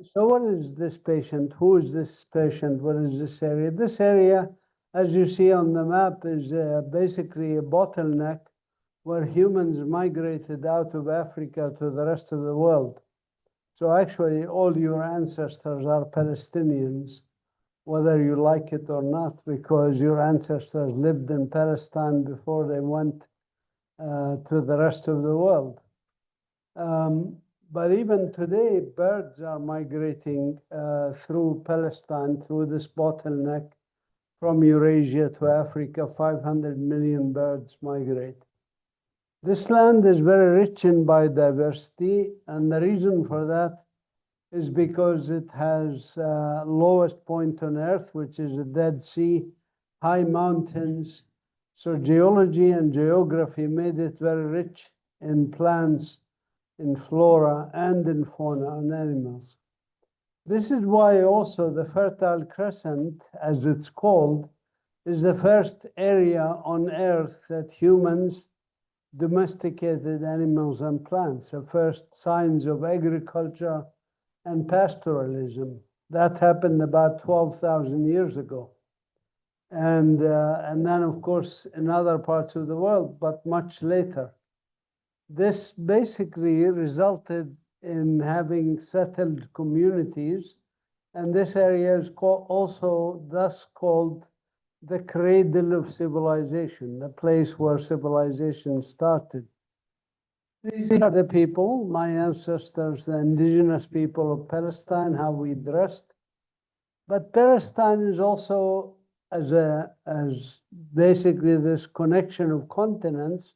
So what is this patient? Who is this patient? What is this area? This area, as you see on the map, is basically a bottleneck where humans migrated out of Africa to the rest of the world. So actually, all your ancestors are Palestinians, whether you like it or not, because your ancestors lived in Palestine before they went to the rest of the world. But even today, birds are migrating through Palestine, through this bottleneck from Eurasia to Africa. 500 million birds migrate. This land is very rich in biodiversity, and the reason for that is because it has lowest point on Earth, which is the Dead Sea, high mountains. So geology and geography made it very rich in plants, in flora, and in fauna and animals. This is why also the Fertile Crescent, as it's called, is the first area on Earth that humans domesticated animals and plants, the first signs of agriculture and pastoralism. That happened about 12,000 years ago. And then, of course, in other parts of the world, but much later. This basically resulted in having settled communities, and this area is also thus called the cradle of civilization, the place where civilization started. These are the people, my ancestors, the indigenous people of Palestine, how we dressed. But Palestine is also, as basically this connection of continents,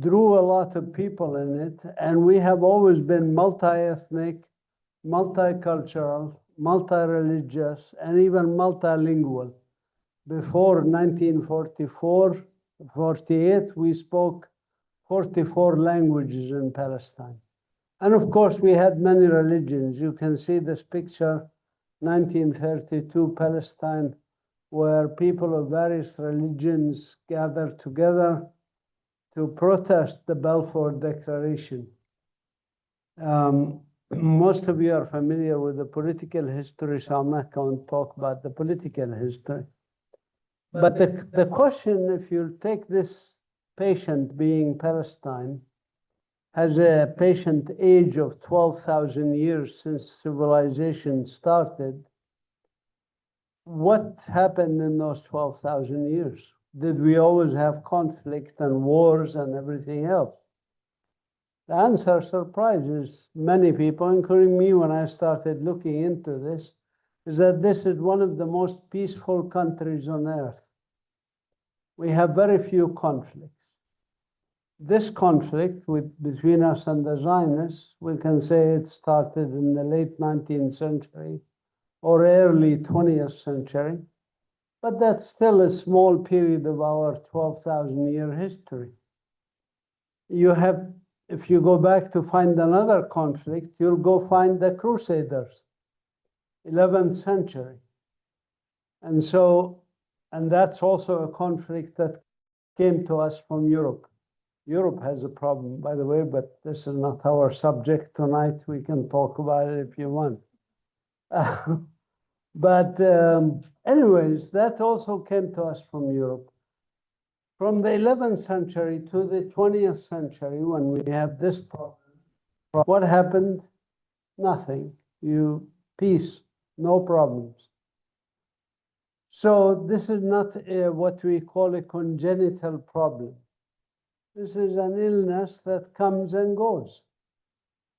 drew a lot of people in it, and we have always been multi-ethnic, multicultural, multi-religious, and even multilingual. Before 1944, 48, we spoke 44 languages in Palestine. And of course, we had many religions. You can see this picture, 1932 Palestine, where people of various religions gathered together to protest the Balfour Declaration. Most of you are familiar with the political history, so I'm not going to talk about the political history. But the question, if you take this patient being Palestine, has a patient age of 12,000 years since civilization started, what happened in those 12,000 years? Did we always have conflict and wars and everything else? The answer surprises many people, including me when I started looking into this, is that this is one of the most peaceful countries on earth. We have very few conflicts. This conflict between us and the Zionists, we can say it started in the late 19th century or early 20th century. But that's still a small period of our 12,000-year history. You have, if you go back to find another conflict, you'll go find the Crusaders, 11th century. And that's also a conflict that came to us from Europe. Europe has a problem, by the way, but this is not our subject tonight. We can talk about it if you want. But anyways, that also came to us from Europe. From the 11th century to the 20th century, when we have this problem, what happened? Nothing. Peace, no problems. So this is not what we call a congenital problem. This is an illness that comes and goes.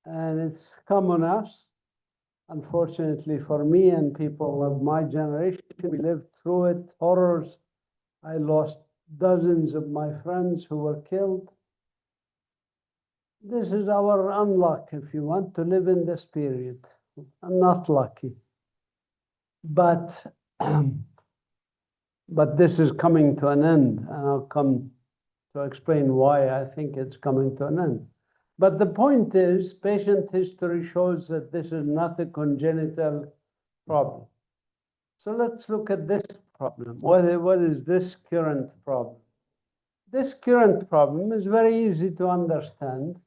And it's come on us. Unfortunately for me and people of my generation, we lived through it, horrors. I lost dozens of my friends who were killed. This is our unluck, if you want to live in this period. I'm not lucky. But this is coming to an end, and I'll come to explain why I think it's coming to an end. But the point is, patient history shows that this is not a congenital problem. So let's look at this problem. What is this current problem? This current problem is very easy to understand.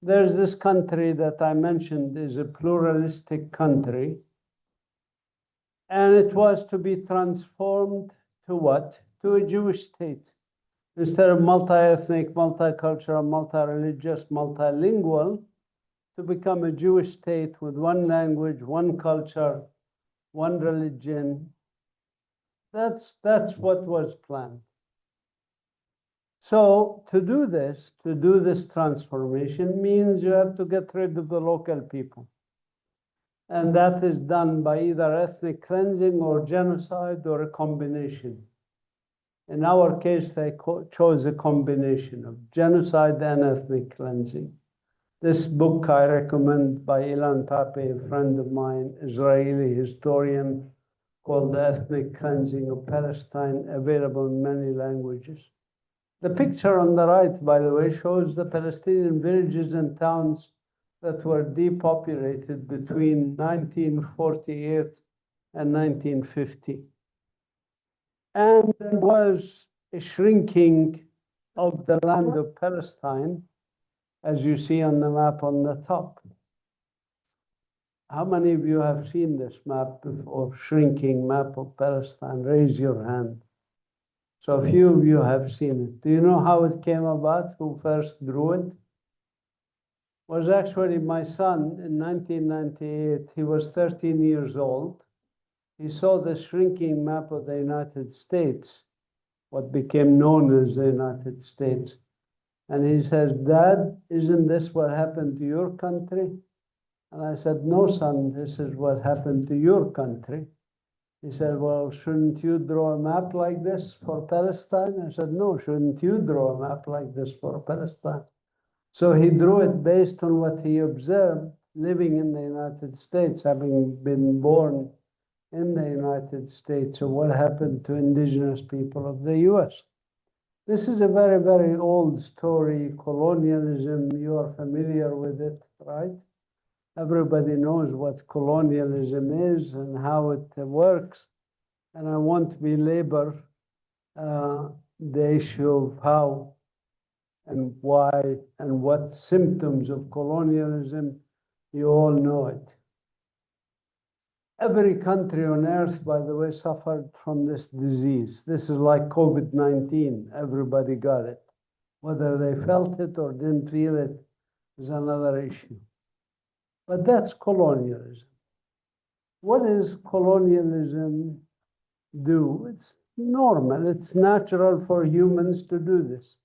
there's this country that I mentioned is a pluralistic country. And it was to be transformed to what? To a Jewish state. Instead of multi-ethnic, multicultural, multi-religious, multilingual, to become a Jewish state with one language, one culture, one religion. That's what was planned. So to do this transformation means you have to get rid of the local people. And that is done by either ethnic cleansing or genocide or a combination. In our case, they chose a combination of genocide and ethnic cleansing. This book I recommend by Ilan Pape, a friend of mine, Israeli historian, called The Ethnic Cleansing of Palestine, available in many languages. The picture on the right, by the way, shows the Palestinian villages and towns that were depopulated between 1948 and 1950. And there was a shrinking of the land of Palestine, as you see on the map on the top. How many of you have seen this map before, shrinking map of Palestine? Raise your hand. So a few of you have seen it. Do you know how it came about? Who first drew it? Was actually my son in 1998. He was 13 years old. He saw the shrinking map of the United States, what became known as the United States. And he says, "Dad, isn't this what happened to your country?" And I said, "No, son, this is what happened to your country." He said, "Well, shouldn't you draw a map like this for Palestine?" I said, "No, shouldn't you draw a map like this for Palestine?" So he drew it based on what he observed living in the United States, having been born in the United States, of what happened to indigenous people of the US. This is a very, very old story, colonialism. You are familiar with it, right? Everybody knows what colonialism is and how it works. And I won't belabor the issue of how and why and what symptoms of colonialism. You all know it. Every country on earth, by the way, suffered from this disease. This is like COVID-19. Everybody got it. Whether they felt it or didn't feel it is another issue. But that's colonialism. What does colonialism do? It's normal. It's natural for humans to do this.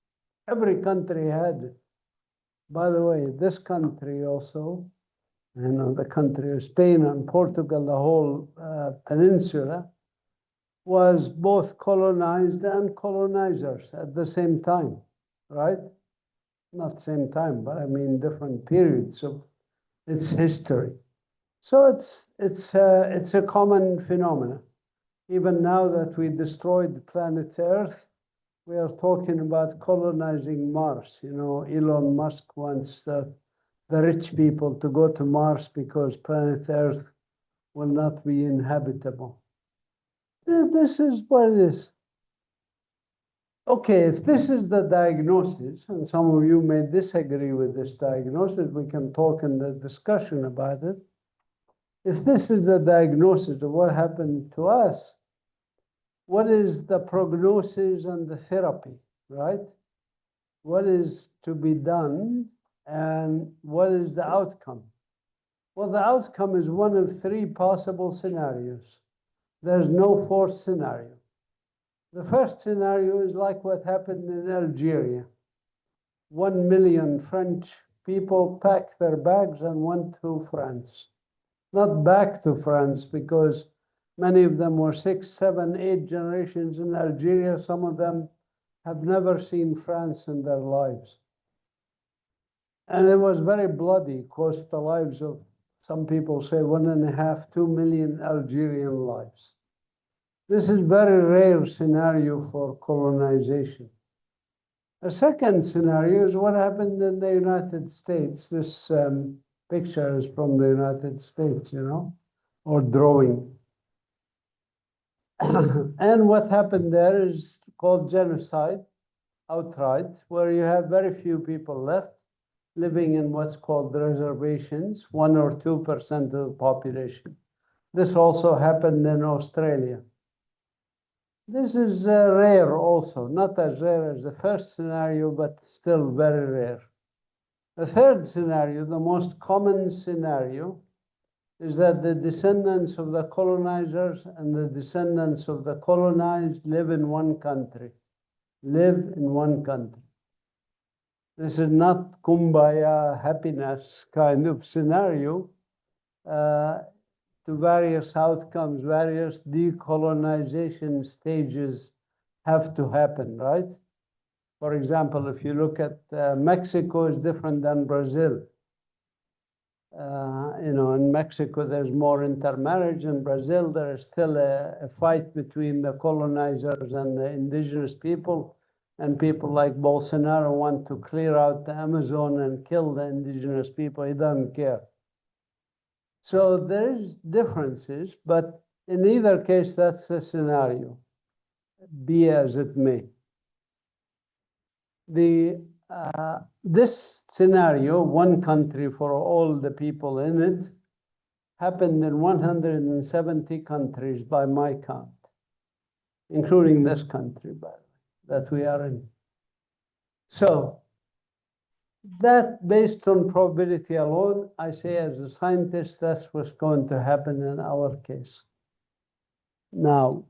Every country had it. By the way, this country also, the country of Spain and Portugal, the whole peninsula, was both colonized and colonizers at the same time, right? Not same time, but I mean different periods of its history. So it's a common phenomenon. Even now that we destroyed planet Earth, we are talking about colonizing Mars. You know, Elon Musk wants the rich people to go to Mars because planet Earth will not be inhabitable. This is what it is. Okay, if this is the diagnosis, and some of you may disagree with this diagnosis, we can talk in the discussion about it. If this is the diagnosis of what happened to us, what is the prognosis and the therapy, right? What is to be done and what is the outcome? Well, the outcome is one of three possible scenarios. There's no fourth scenario. The first scenario is like what happened in Algeria. 1 million French people packed their bags and went to France. Not back to France, because many of them were 6, 7, 8 generations in Algeria. Some of them have never seen France in their lives. And it was very bloody, cost the lives of, some people say, 1.5, 2 million Algerian lives. This is a very rare scenario for colonization. A second scenario is what happened in the United States. This picture is from the United States, you know, or drawing. And what happened there is called genocide, outright, where you have very few people left, living in what's called reservations, 1 or 2% of the population. This also happened in Australia. This is rare also, not as rare as the first scenario, but still very rare. The third scenario, the most common scenario, is that the descendants of the colonizers and the descendants of the colonized live in one country. This is not kumbaya happiness kind of scenario. To various outcomes, various decolonization stages have to happen, right? For example, if you look at Mexico is different than Brazil. In Mexico, there's more intermarriage. In Brazil, there is still a fight between the colonizers and the indigenous people. And people like Bolsonaro want to clear out the Amazon and kill the indigenous people. He doesn't care. So there's differences, but in either case, that's the scenario, be as it may. This scenario, one country for all the people in it, happened in 170 countries by my count, including this country, by the way, that we are in. So that, based on probability alone, I say as a scientist, that's what's going to happen in our case. Now,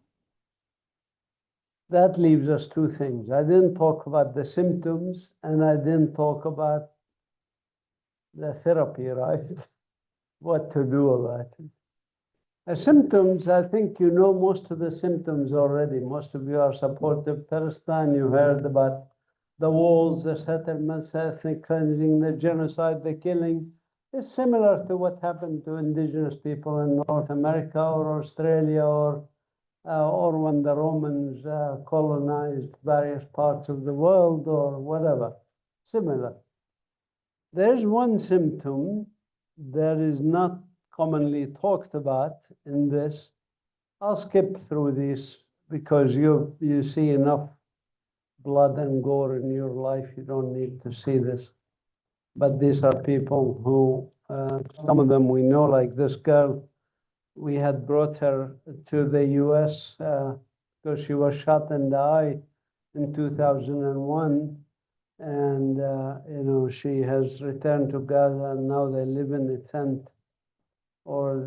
that leaves us two things. I didn't talk about the symptoms, and I didn't talk about the therapy, right? What to do about it. The symptoms, I think you know most of the symptoms already. Most of you are supportive of Palestine. You heard about the walls, the settlements, ethnic cleansing, the genocide, the killing. It's similar to what happened to indigenous people in North America or Australia or when the Romans colonized various parts of the world or whatever. Similar. There's one symptom that is not commonly talked about in this. I'll skip through these because you see enough blood and gore in your life. You don't need to see this. But these are people who, some of them we know, like this girl. We had brought her to the US because she was shot in the eye in 2001. And, she has returned to Gaza, and now they live in a tent. Or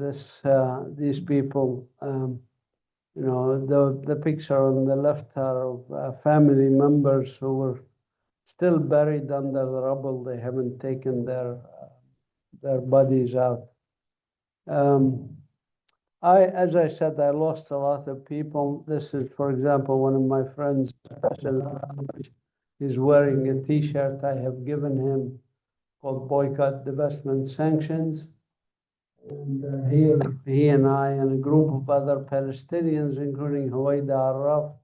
these people, the picture on the left are of family members who were still buried under the rubble. They haven't taken their bodies out. As I said, I lost a lot of people. This is, for example, one of my friends. He's wearing a T-shirt I have given him called Boycott, Divestment, Sanctions. And he and I and a group of other Palestinians, including Huwaida Arraf,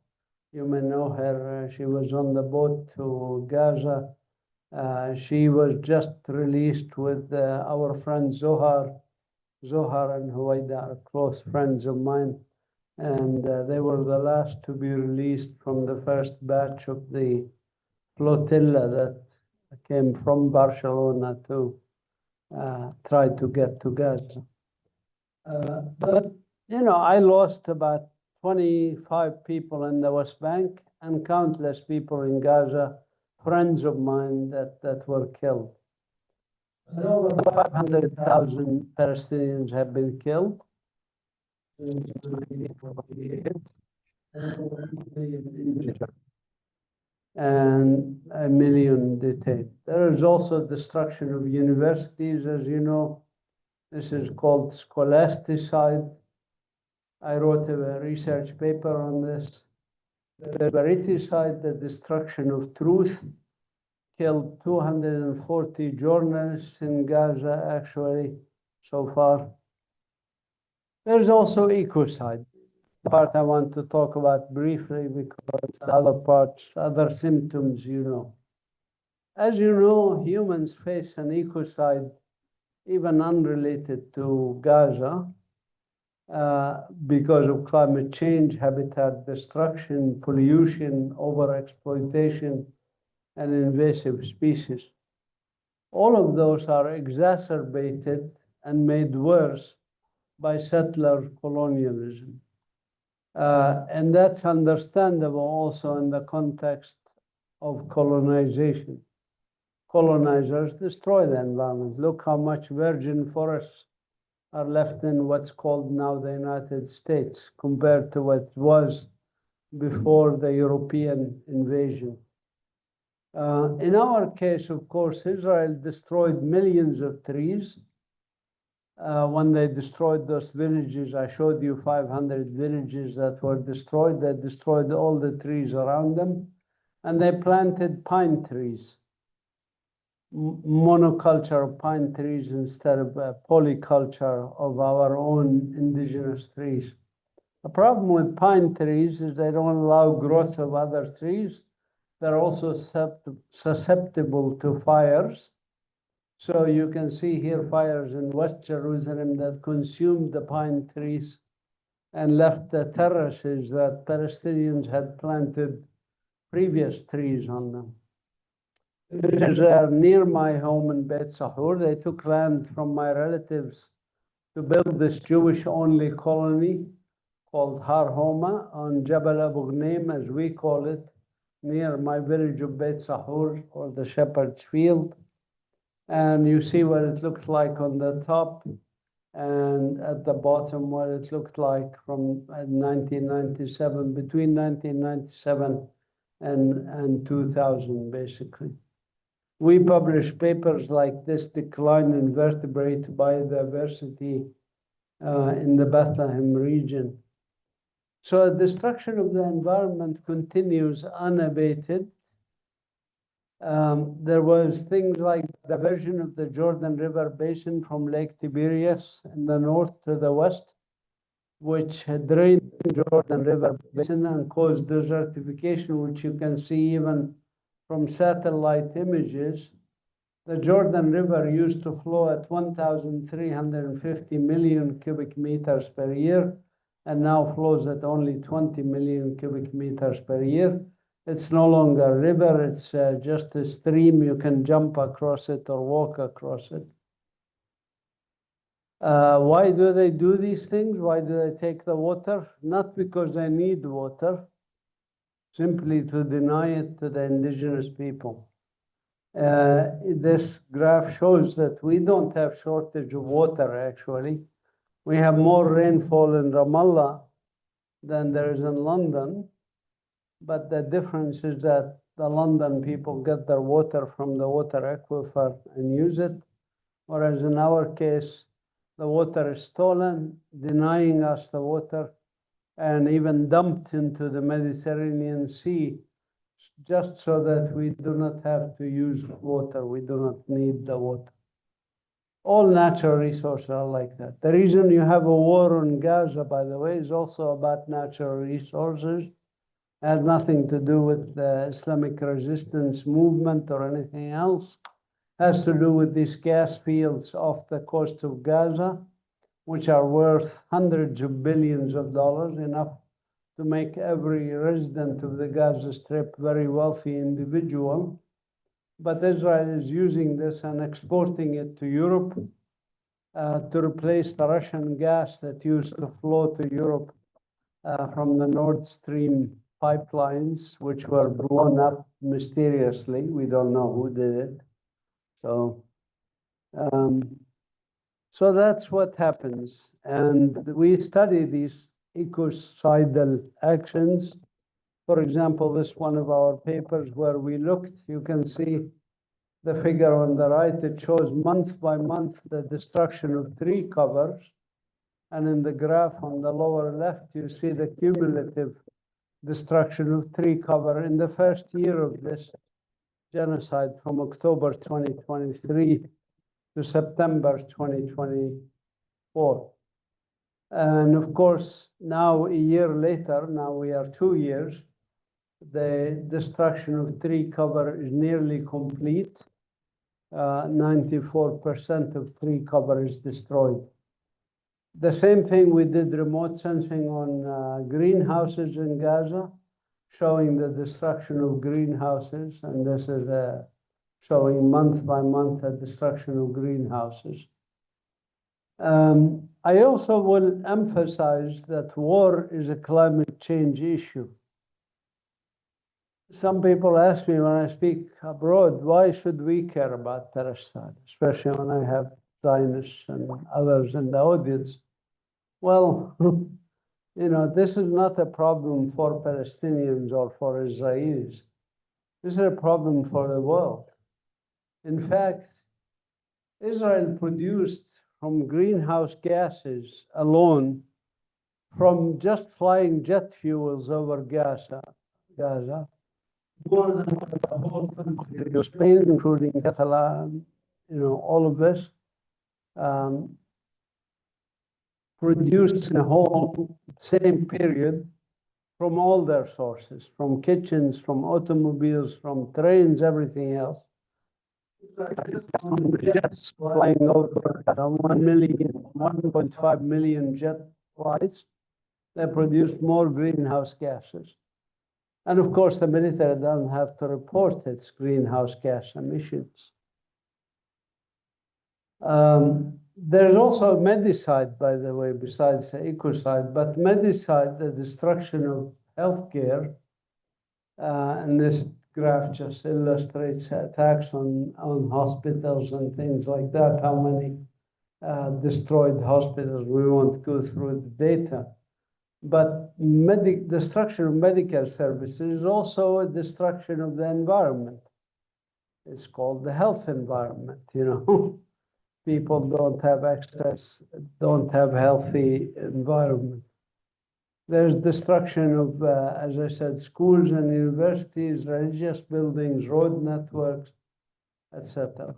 you may know her. She was on the boat to Gaza. She was just released with our friend Zohar. Zohar and Huwaida are close friends of mine. And they were the last to be released from the first batch of the flotilla that came from Barcelona to try to get to Gaza. But, I lost about 25 people in the West Bank and countless people in Gaza, friends of mine that were killed. Over 500,000 Palestinians have been killed since 1948, and 1 million detained. There is also destruction of universities, as you know. This is called scholasticide. I wrote a research paper on this. The veriticide, the destruction of truth, killed 240 journalists in Gaza, actually, so far. There's also ecocide, part I want to talk about briefly because the other parts, other symptoms, As you know, humans face an ecocide even unrelated to Gaza because of climate change, habitat destruction, pollution, overexploitation, and invasive species. All of those are exacerbated and made worse by settler colonialism. And that's understandable also in the context of colonization. Colonizers destroy the environment. Look how much virgin forests are left in what's called now the United States compared to what was before the European invasion. In our case, of course, Israel destroyed millions of trees. When they destroyed those villages, I showed you 500 villages that were destroyed. They destroyed all the trees around them, and they planted pine trees, monoculture of pine trees instead of polyculture of our own indigenous trees. The problem with pine trees is they don't allow growth of other trees. They're also susceptible to fires. So you can see here fires in West Jerusalem that consumed the pine trees and left the terraces that Palestinians had planted previous trees on them. This is near my home in Beit Sahur. They took land from my relatives to build this Jewish-only colony called Har Homa on Jabal Abu Ghneim, as we call it, near my village of Beit Sahur, or the Shepherd's Field. And you see what it looked like on the top, and at the bottom what it looked like from 1997, between 1997 and 2000, basically. We publish papers like this, Decline in Vertebrate Biodiversity in the Bethlehem region. So destruction of the environment continues unabated. There was things like diversion of the Jordan River basin from Lake Tiberias in the north to the west, which had drained the Jordan River basin and caused desertification, which you can see even from satellite images. The Jordan River used to flow at 1,350 million cubic meters per year, and now flows at only 20 million cubic meters per year. It's no longer a river, it's just a stream. You can jump across it or walk across it. Why do they do these things? Why do they take the water? Not because they need water, simply to deny it to the indigenous people. This graph shows that we don't have shortage of water, actually. We have more rainfall in Ramallah than there is in London. But the difference is that the London people get their water from the water aquifer and use it, whereas in our case, the water is stolen, denying us the water, and even dumped into the Mediterranean Sea, just so that we do not have to use water. We do not need the water. All natural resources are like that. The reason you have a war on Gaza, by the way, is also about natural resources. It has nothing to do with the Islamic resistance movement or anything else. It has to do with these gas fields off the coast of Gaza, which are worth hundreds of billions of dollars, enough to make every resident of the Gaza Strip very wealthy individual. But Israel is using this and exporting it to Europe to replace the Russian gas that used to flow to Europe from the Nord Stream pipelines, which were blown up mysteriously. We don't know who did it. So that's what happens. And we study these ecocidal actions. For example, this one of our papers where we looked, you can see the figure on the right. It shows month by month the destruction of tree covers. And in the graph on the lower left, you see the cumulative destruction of tree cover in the first year of this genocide, from October 2023 to September 2024. And of course, now a year later, now we are 2 years, the destruction of tree cover is nearly complete. 94% of tree cover is destroyed. The same thing we did remote sensing on greenhouses in Gaza, showing the destruction of greenhouses. And this is showing month by month the destruction of greenhouses. I also will emphasize that war is a climate change issue. Some people ask me when I speak abroad, why should we care about Palestine, especially when I have Zionists and others in the audience? Well, you know, this is not a problem for Palestinians or for Israelis. This is a problem for the world. In fact, Israel produced from greenhouse gases alone, from just flying jet fuels over Gaza, more than the whole country of Spain, including Catalan, you know, all of this, produced in a whole same period from all their sources, from kitchens, from automobiles, from trains, everything else. Jets flying over 1.5 million jet flights, they produced more greenhouse gases. And of course, the military doesn't have to report its greenhouse gas emissions. There's also medicide, by the way, besides the ecocide, but medicide, the destruction of healthcare, and this graph just illustrates attacks on hospitals and things like that, how many destroyed hospitals. We won't go through the data. But destruction of medical services is also a destruction of the environment. It's called the health environment, you know. People don't have access, don't have healthy environment. There's destruction of, as I said, schools and universities, religious buildings, road networks, etc.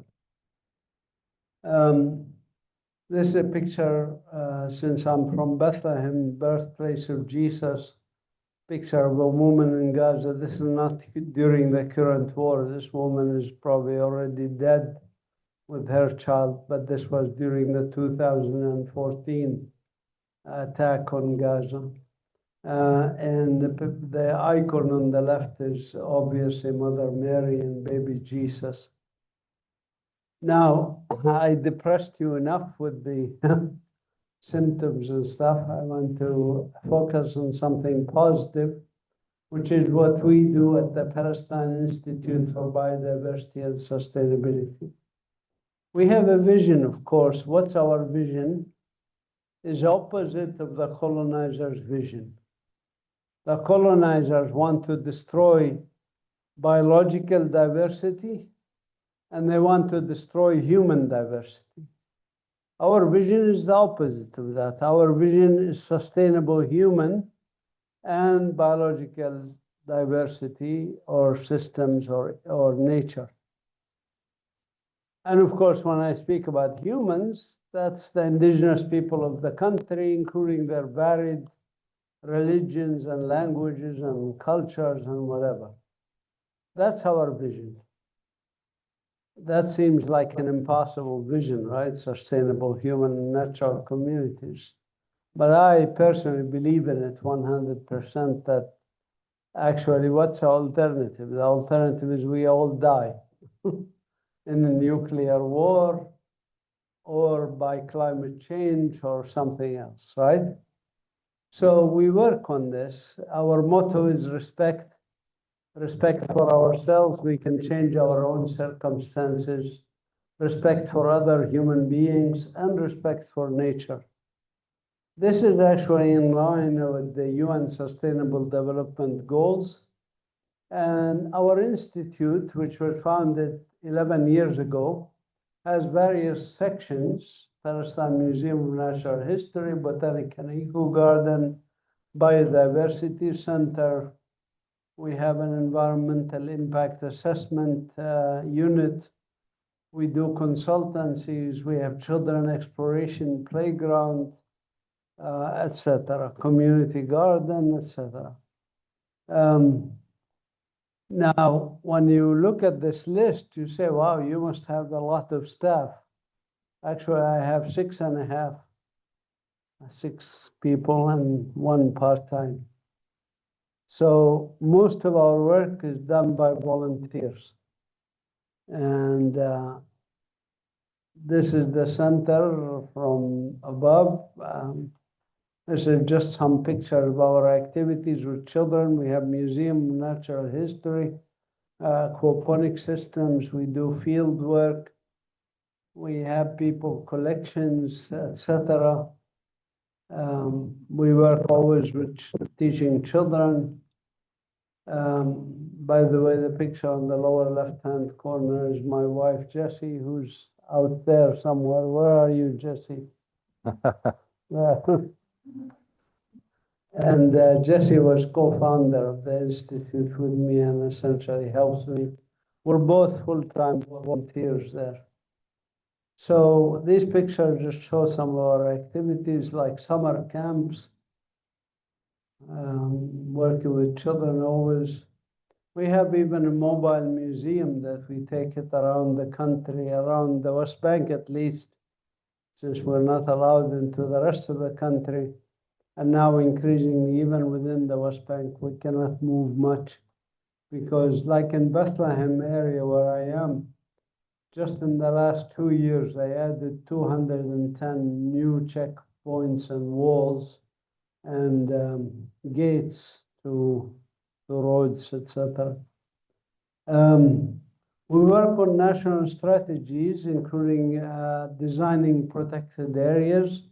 This is a picture, since I'm from Bethlehem, birthplace of Jesus, picture of a woman in Gaza. This is not during the current war. This woman is probably already dead with her child, but this was during the 2014 attack on Gaza. And the icon on the left is obviously Mother Mary and baby Jesus. Now, I depressed you enough with the symptoms and stuff. I want to focus on something positive, which is what we do at the Palestine Institute for Biodiversity and Sustainability. We have a vision, of course. What's our vision? Is opposite of the colonizers' vision. The colonizers want to destroy biological diversity, and they want to destroy human diversity. Our vision is the opposite of that. Our vision is sustainable human and biological diversity or systems or nature. And of course, when I speak about humans, that's the indigenous people of the country, including their varied religions and languages and cultures and whatever. That's our vision. That seems like an impossible vision, right? Sustainable human and natural communities. But I personally believe in it 100% that actually what's the alternative? The alternative is we all die in a nuclear war or by climate change or something else, right? So we work on this. Our motto is respect. Respect for ourselves, we can change our own circumstances. Respect for other human beings and respect for nature. This is actually in line with the UN Sustainable Development Goals. And our institute, which was founded 11 years ago, has various sections: Palestine Museum of Natural History, Botanical and Eco Garden, Biodiversity Center. We have an environmental impact assessment unit. We do consultancies. We have children exploration playground, etc., community garden, etc. Now, when you look at this list, you say, wow, you must have a lot of staff. Actually, I have 6.5, 6 people and 1 part-time. So most of our work is done by volunteers. And this is the center from above. This is just some pictures of our activities with children. We have Museum of Natural History, aquaponic systems. We do field work. We have people collections, etc. We work always with teaching children. By the way, the picture on the lower left-hand corner is my wife, Jessie, who's out there somewhere. Where are you, Jessie? And Jessie was co-founder of the Institute with me and essentially helps me. We're both full-time volunteers there. So these pictures just show some of our activities like summer camps, working with children always. We have even a mobile museum that we take it around the country, around the West Bank at least, since we're not allowed into the rest of the country. And now increasingly, even within the West Bank, we cannot move much because like in Bethlehem area where I am, just in the last 2 years, I added 210 new checkpoints and walls and gates to roads, etc. We work on national strategies, including designing protected areas.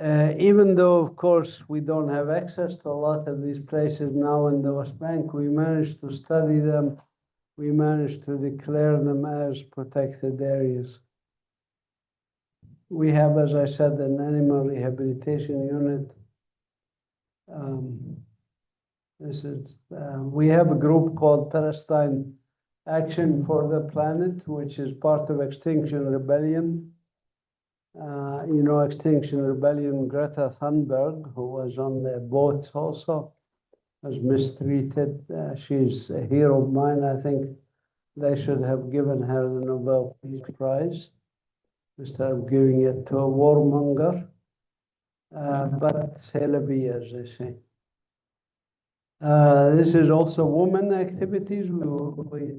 Even though, of course, we don't have access to a lot of these places now in the West Bank, we managed to study them. We managed to declare them as protected areas. We have, as I said, an animal rehabilitation unit. We have a group called Palestine Action for the Planet, which is part of Extinction Rebellion. You know, Extinction Rebellion, Greta Thunberg, who was on the boats also, was mistreated. She's a hero of mine. I think they should have given her the Nobel Peace Prize instead of giving it to a warmonger. But c'est la vie, as they say. This is also women activities. We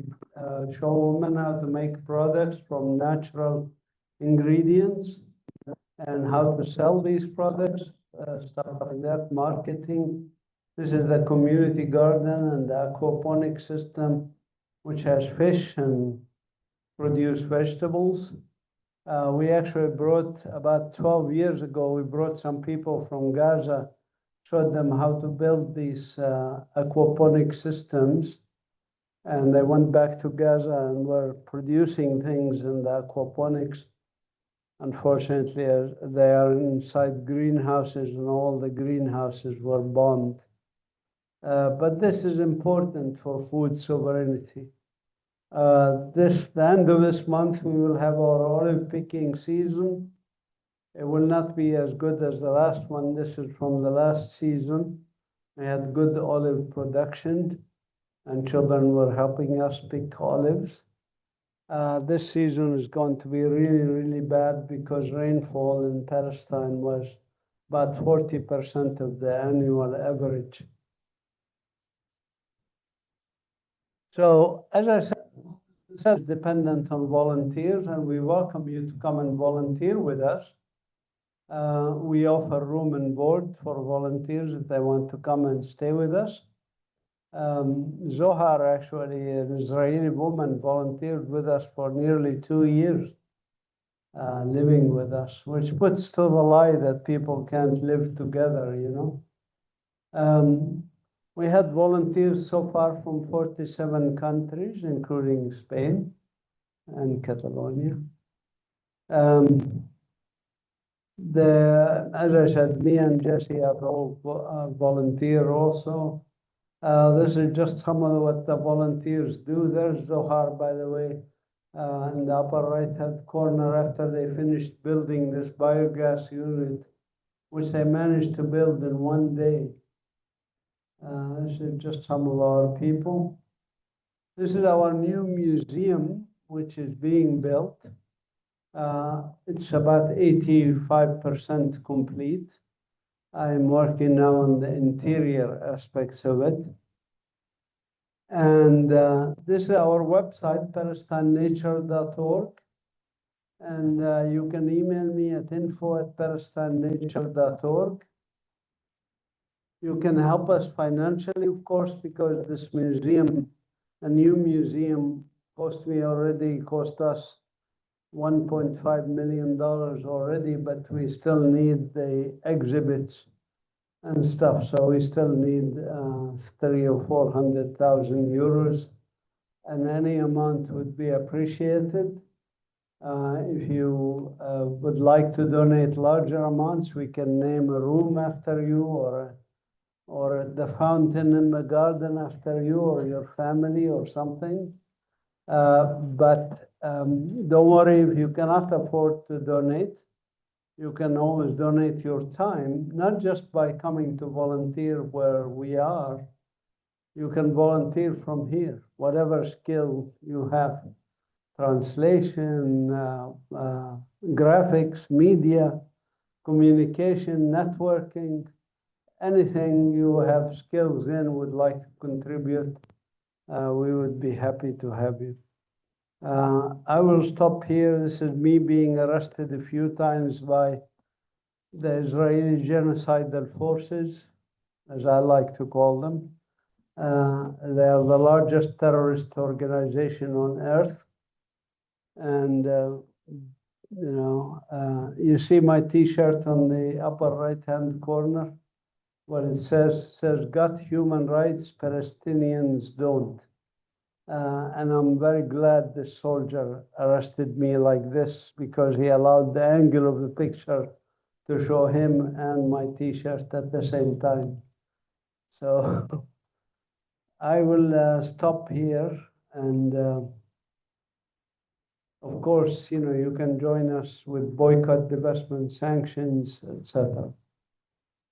show women how to make products from natural ingredients and how to sell these products, stuff like that, marketing. This is the community garden and the aquaponic system, which has fish and produce vegetables. We actually brought, about 12 years ago, we brought some people from Gaza, showed them how to build these aquaponic systems. And they went back to Gaza and were producing things in the aquaponics. Unfortunately, they are inside greenhouses and all the greenhouses were bombed. But this is important for food sovereignty. The end of this month, we will have our olive picking season. It will not be as good as the last one. This is from the last season. We had good olive production and children were helping us pick olives. This season is going to be really, really bad because rainfall in Palestine was about 40% of the annual average. So, as I said, it's dependent on volunteers, and we welcome you to come and volunteer with us. We offer room and board for volunteers if they want to come and stay with us. Zohar, actually, an Israeli woman, volunteered with us for nearly 2 years, living with us, which puts to the lie that people can't live together, you know. We had volunteers so far from 47 countries, including Spain and Catalonia. As I said, me and Jessie are all volunteer also. This is just some of what the volunteers do. There's Zohar, by the way, in the upper right-hand corner after they finished building this biogas unit, which they managed to build in 1 day. This is just some of our people. This is our new museum, which is being built. It's about 85% complete. I'm working now on the interior aspects of it. And this is our website, palestinenature.org. And you can email me at info@palestinenature.org. You can help us financially, of course, because this museum, a new museum, cost us $1.5 million already, but we still need the exhibits and stuff. So we still need 300,000 or 400,000 euros, and any amount would be appreciated. If you would like to donate larger amounts, we can name a room after you, or the fountain in the garden after you, or your family, or something. But don't worry if you cannot afford to donate. You can always donate your time, not just by coming to volunteer where we are. You can volunteer from here, whatever skill you have. Translation, graphics, media, communication, networking, anything you have skills in, would like to contribute, we would be happy to have you. I will stop here. This is me being arrested a few times by the Israeli genocidal forces, as I like to call them. They are the largest terrorist organization on earth. And, you see my T-shirt on the upper right-hand corner. What it says, "Got human rights, Palestinians don't." And I'm very glad the soldier arrested me like this, because he allowed the angle of the picture to show him and my T-shirt at the same time. So I will stop here, and of course, you can join us with boycott, divestment, sanctions, etc.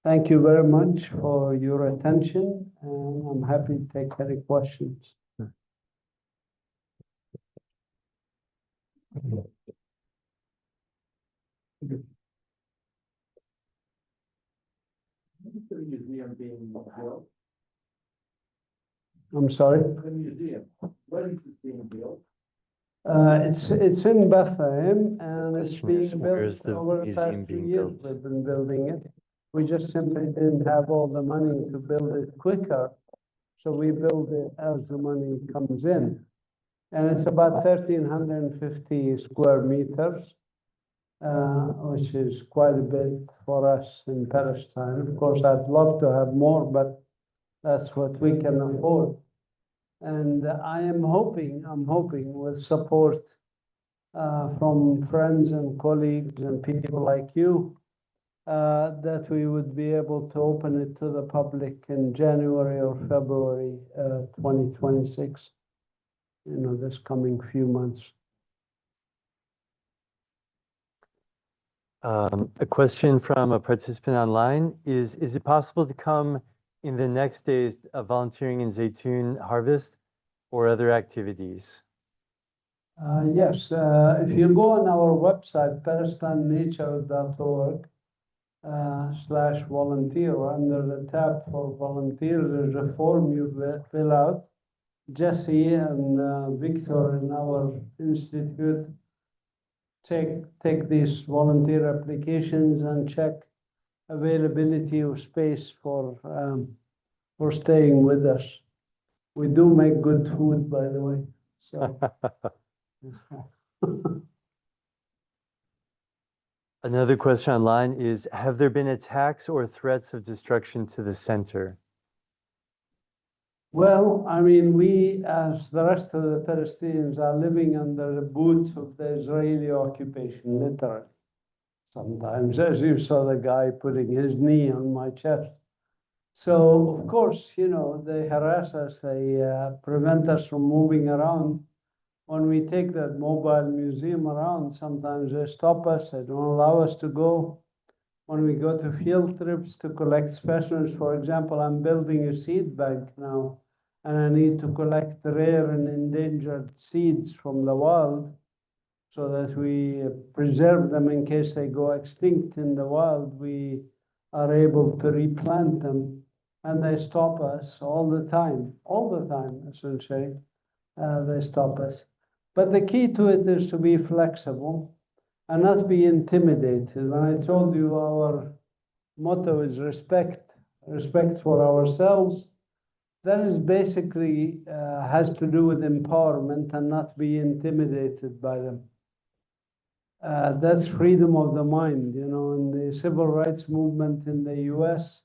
Thank you very much for your attention, and I'm happy to take any questions. The museum being built. I'm sorry? The museum, where is it being built? It's in Bethlehem, and it's Question is, being where built is the over the museum past 2 being years. built? We've been building it. We just simply didn't have all the money to build it quicker, so we build it as the money comes in. And it's about 1,350 square meters, which is quite a bit for us in Palestine. Of course, I'd love to have more, but that's what we can afford. And I'm hoping with support from friends and colleagues and people like you, that we would be able to open it to the public in January or February 2026, this coming few months. A question from a participant online is it possible to come in the next days of volunteering in Zaytun harvest or other activities? Yes, if you go on our website, palestinenature.org /volunteer, under the tab for volunteer, there's a form you fill out. Jesse and Victor in our institute take these volunteer applications and check availability of space for staying with us. We do make good food, by the way. So. Another question online is, have there been attacks or threats of destruction to the center? Well, I mean, we, as the rest of the Palestinians, are living under the boots of the Israeli occupation, literally. Sometimes, as you saw the guy putting his knee on my chest. So, of course, they harass us, they prevent us from moving around. When we take that mobile museum around, sometimes they stop us, they don't allow us to go. When we go to field trips to collect specimens, for example, I'm building a seed bank now, and I need to collect rare and endangered seeds from the wild so that we preserve them in case they go extinct in the wild. We are able to replant them. and they stop us all the time, essentially. They stop us. But the key to it is to be flexible and not be intimidated. When I told you our motto is respect for ourselves, that is basically has to do with empowerment and not be intimidated by them. That's freedom of the mind. You know, in the civil rights movement in the US,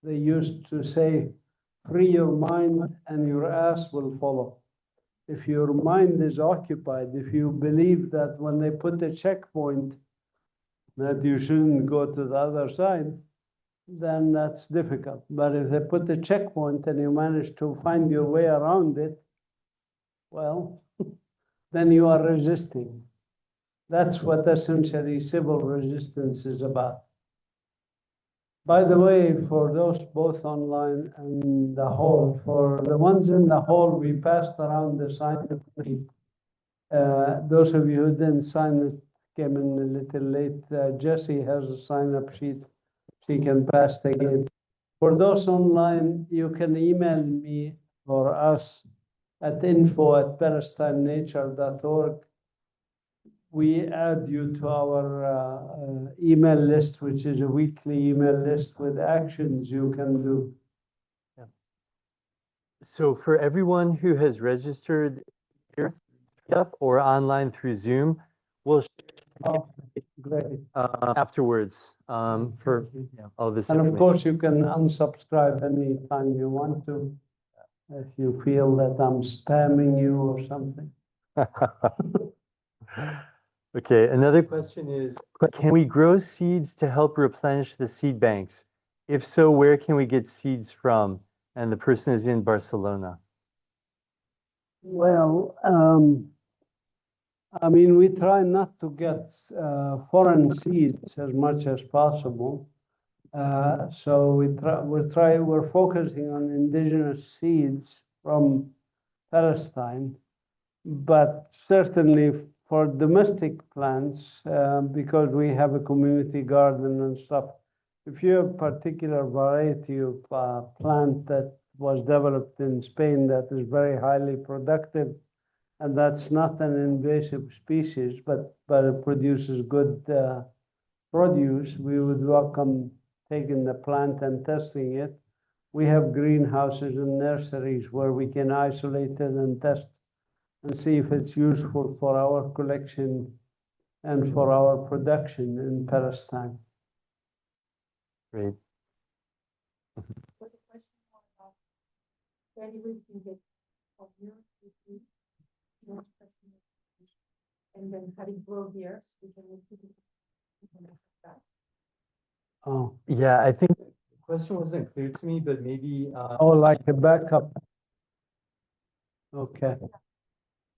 they used to say, free your mind and your ass will follow. If your mind is occupied, if you believe that when they put a checkpoint that you shouldn't go to the other side, then that's difficult. But if they put the checkpoint and you manage to find your way around it, well, then you are resisting. That's what essentially civil resistance is about. By the way, for those both online and the hall, for the ones in the hall, we passed around the sign-up sheet. Those of you who didn't sign it came in a little late. Jessie has a sign-up sheet. She can pass it again. For those online, you can email me or us at info@palestinenature.org. We add you to our email list, which is a weekly email list with actions you can do. Yeah. So for everyone who has registered here or online through Zoom, we'll Great. afterwards for all this And of information. course, you can unsubscribe anytime you want to, if you feel that I'm spamming you or something. Okay, another question is, can we grow seeds to help replenish the seed banks? If so, where can we get seeds from? And the person is in Barcelona. Well, I mean, we try not to get foreign seeds as much as possible. So we're focusing on indigenous seeds from Palestine, but certainly for domestic plants, because we have a community garden and stuff, if you have a particular variety of plant that was developed in Spain that is very highly productive, and that's not an invasive species, but it produces good produce, we would welcome taking the plant and testing it. We have greenhouses and nurseries where we can isolate it and test and see if it's useful for our collection and for our production in Palestine. Great. Was a question about where we can get from your and then having grow here, so we can repeat it. Oh, Yeah, I think the question wasn't clear to me, but maybe like a backup. Okay.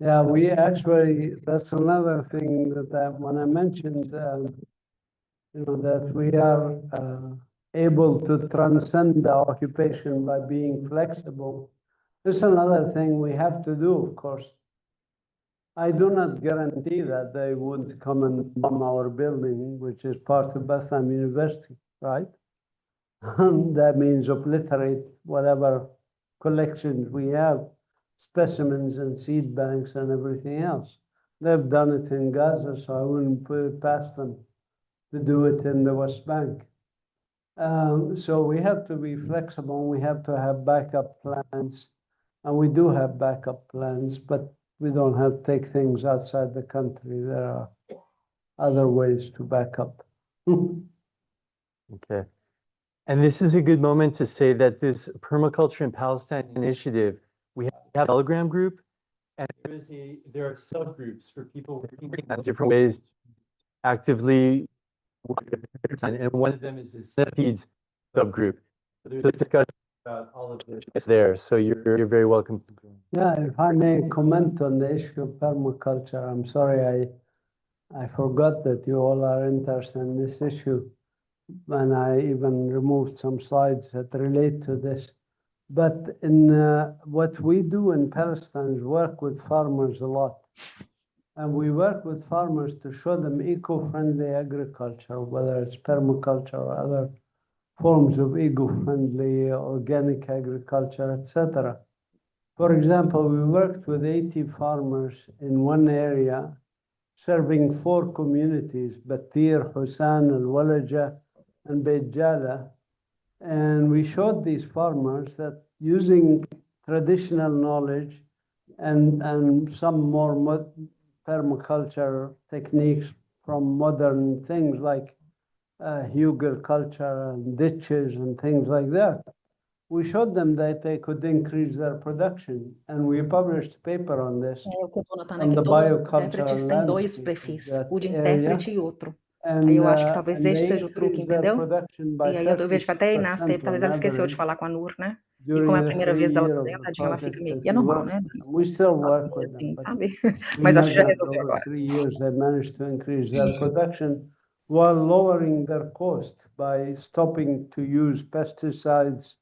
Yeah, we actually, that's another thing that when I mentioned, you know, that we are able to transcend the occupation by being flexible. This is another thing we have to do, of course. I do not guarantee that they would come and bomb our building, which is part of Bethlehem University, right? That means obliterate whatever collections we have, specimens and seed banks and everything else. They've done it in Gaza, so I wouldn't put it past them to do it in the West Bank. So we have to be flexible. We have to have backup plans, and we do have backup plans, but we don't have to take things outside the country. There are other ways to back up. okay. And this is a good moment to say that this Permaculture in Palestine initiative, we have a Telegram group, and there are subgroups for people working on different ways to actively work with Palestine. And one of them is this seeds subgroup. So there's a discussion about all of this there. So you're very welcome to join. Yeah, if I may comment on the issue of permaculture, I'm sorry I forgot that you all are interested in this issue, and I even removed some slides that relate to this. But in what we do in Palestine is work with farmers a lot. And we work with farmers to show them eco-friendly agriculture, whether it's permaculture or other forms of eco-friendly organic agriculture, etc. For example, we worked with 80 farmers in one area, serving 4 communities, Batir, Hussan, Al-Walaja, and Beit Jala. And we showed these farmers that using traditional knowledge and some more permaculture techniques from modern things like hugel culture and ditches and things like that, we showed them that they could increase their production. And we published a paper on this, É, o que eu estou notando é on que the todos os biocultural intérpretes têm dois landscape of perfis, that o de area. intérprete e outro. Aí And, eu acho que talvez and este they seja o truque, increased their entendeu? production by E aí eu vejo que até a Inácio 56% talvez on ela esqueceu de average falar com a Nur, né? E during como é a the primeira 3 vez dela years também, of the tadinha, ela fica project meio... that E é we normal, worked né? with them. We still work with them, Assim, but sabe? we Mas know acho que já that resolveu over agora. 3 years they managed to increase their production while lowering their cost by stopping to use pesticides,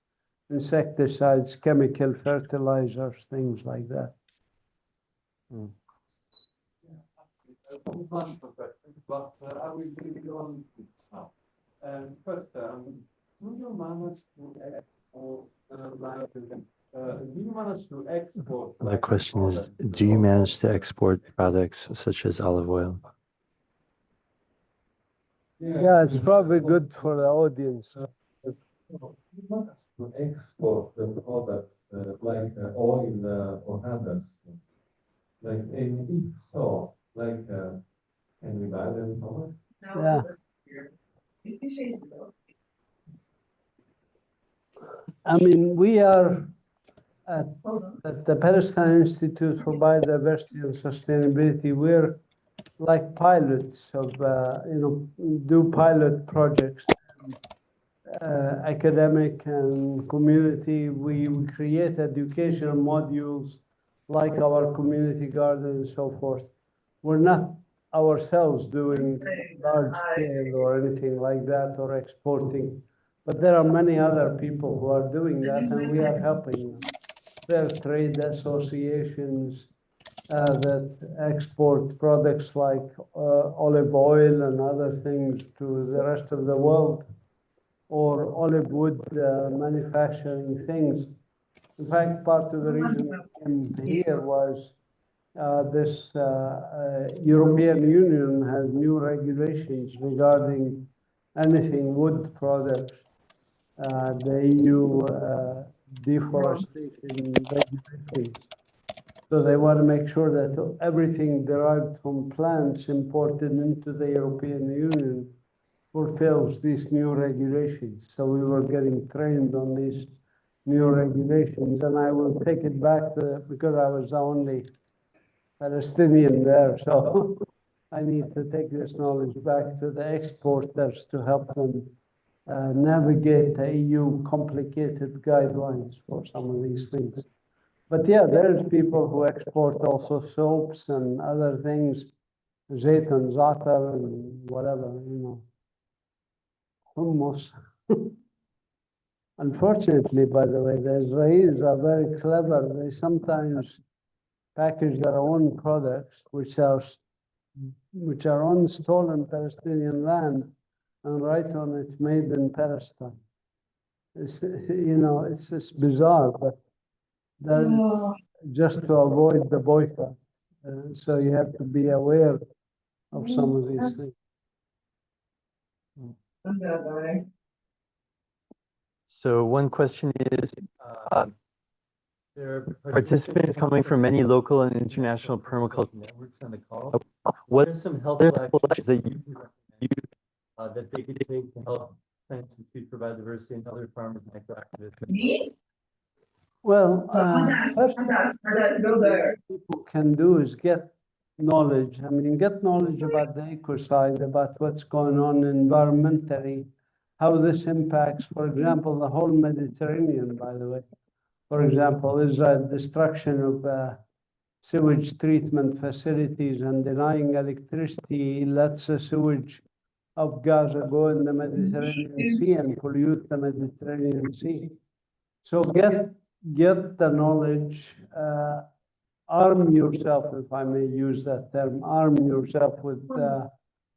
insecticides, chemical fertilizers, things like that. But I will give you on now. First, do you manage to export do you manage to export? The question is, do you manage to export products such as olive oil? Yeah, it's probably good for the audience. You manage to export the products like oil or others. Like, and if so, like, can we buy them somewhere? Yeah. I mean, we are at the Palestine Institute for Biodiversity and Sustainability. We're like pilots of, do pilot projects, academic and community. We create educational modules like our community garden and so forth. We're not ourselves doing large scale or anything like that or exporting, but there are many other people who are doing that and we are helping them. There are trade associations that export products like olive oil and other things to the rest of the world, or olive wood manufacturing things. In fact, part of the reason I'm here was this European Union has new regulations regarding anything wood products. The EU deforestation regulations. So they want to make sure that everything derived from plants imported into the European Union fulfills these new regulations. So we were getting trained on these new regulations, and I will take it back to, because I was the only Palestinian there, so I need to take this knowledge back to the exporters to help them navigate the EU complicated guidelines for some of these things. But yeah, there's people who export also soaps and other things, zayt and za'atar and whatever, hummus. Unfortunately, by the way, the Israelis are very clever. They sometimes package their own products, which are on stolen Palestinian land, and write on it "Made in Palestine." It's, it's just bizarre, but then just to avoid the boycott. So you have to be aware of some of these things. So one question is, there are participants coming from many local and international permaculture networks on the call. What are some helpful actions that you can recommend that they could take to help Palestine Institute for Biodiversity and other farmers and eco-activists? Well, first people can do is get knowledge. I mean, get knowledge about the ecocide, about what's going on environmentally, how this impacts, for example, the whole Mediterranean, by the way. For example, Israel destruction of sewage treatment facilities and denying electricity lets the sewage of Gaza go in the Mediterranean Sea and pollute the Mediterranean Sea. So get the knowledge, arm yourself, if I may use that term, arm yourself with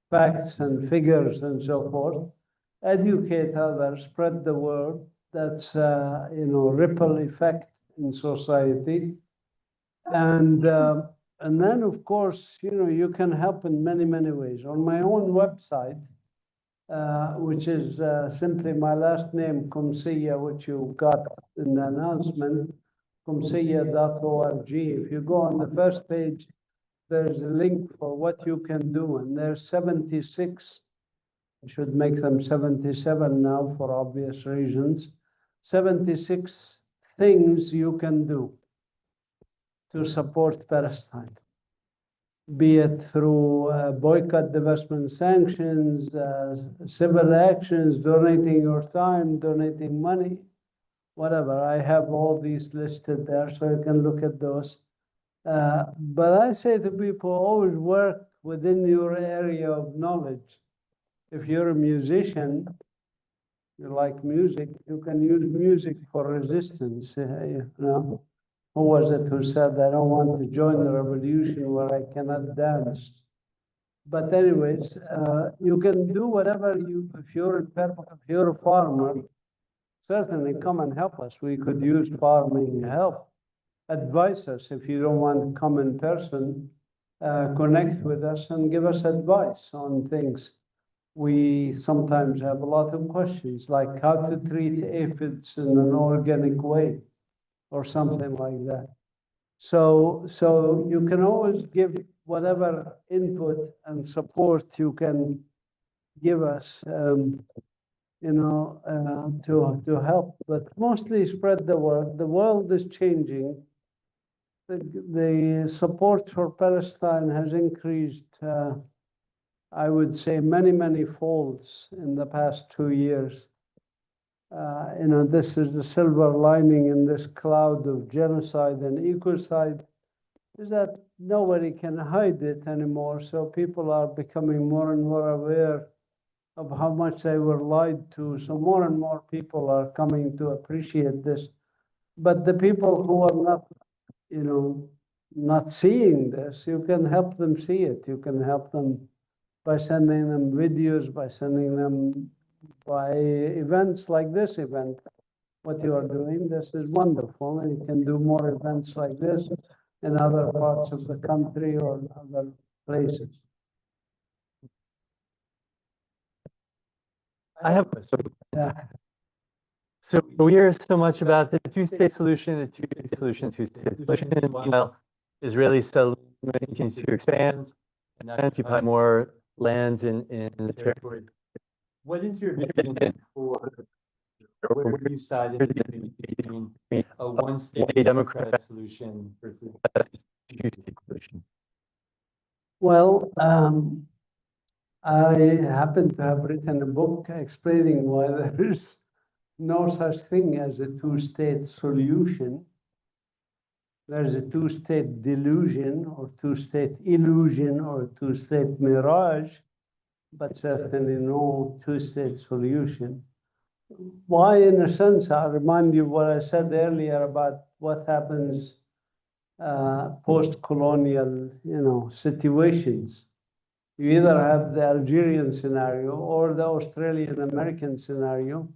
facts and figures and so forth, educate others, spread the word. That's, ripple effect in society. And then, of course, you can help in many, many ways. On my own website, which is simply my last name, Qumsiyeh, which you got in the announcement, qumsiyeh.org. If you go on the first page, there's a link for what you can do. And there's 76, I should make them 77 now for obvious reasons, 76 things you can do to support Palestine, be it through boycott, divestment, sanctions, civil actions, donating your time, donating money, whatever. I have all these listed there, so you can look at those. But I say to people, always work within your area of knowledge. If you're a musician, you like music, you can use music for resistance. Who was it who said, I don't want to join the revolution where I cannot dance? But anyways, you can do whatever if you're a farmer, certainly come and help us. We could use farming help. Advise us if you don't want to come in person, connect with us and give us advice on things. We sometimes have a lot of questions, like how to treat aphids in an organic way, or something like that. So you can always give whatever input and support you can give us, to help, but mostly spread the word. The world is changing. The support for Palestine has increased, I would say, many, many folds in the past 2 years. This is the silver lining in this cloud of genocide and ecocide, is that nobody can hide it anymore. So people are becoming more and more aware of how much they were lied to. So more and more people are coming to appreciate this. But the people who are not, not seeing this, you can help them see it. You can help them by sending them videos, by sending them by events like this event. What you are doing, this is wonderful, and you can do more events like this in other parts of the country or other places. I have a question. Yeah. So we hear so much about the two-state solution, the two-state solution, two-state solution. Meanwhile, Israeli settlements to expand and occupy more lands in the territory. What is your vision for, or where do you side between a one-state democratic solution versus a two-state solution? Well, I happen to have written a book explaining why there is no such thing as a two-state solution. There's a two-state delusion or two-state illusion or two-state mirage, but certainly no two-state solution. Why, in a sense, I'll remind you what I said earlier about what happens post-colonial, situations. You either have the Algerian scenario or the Australian-American scenario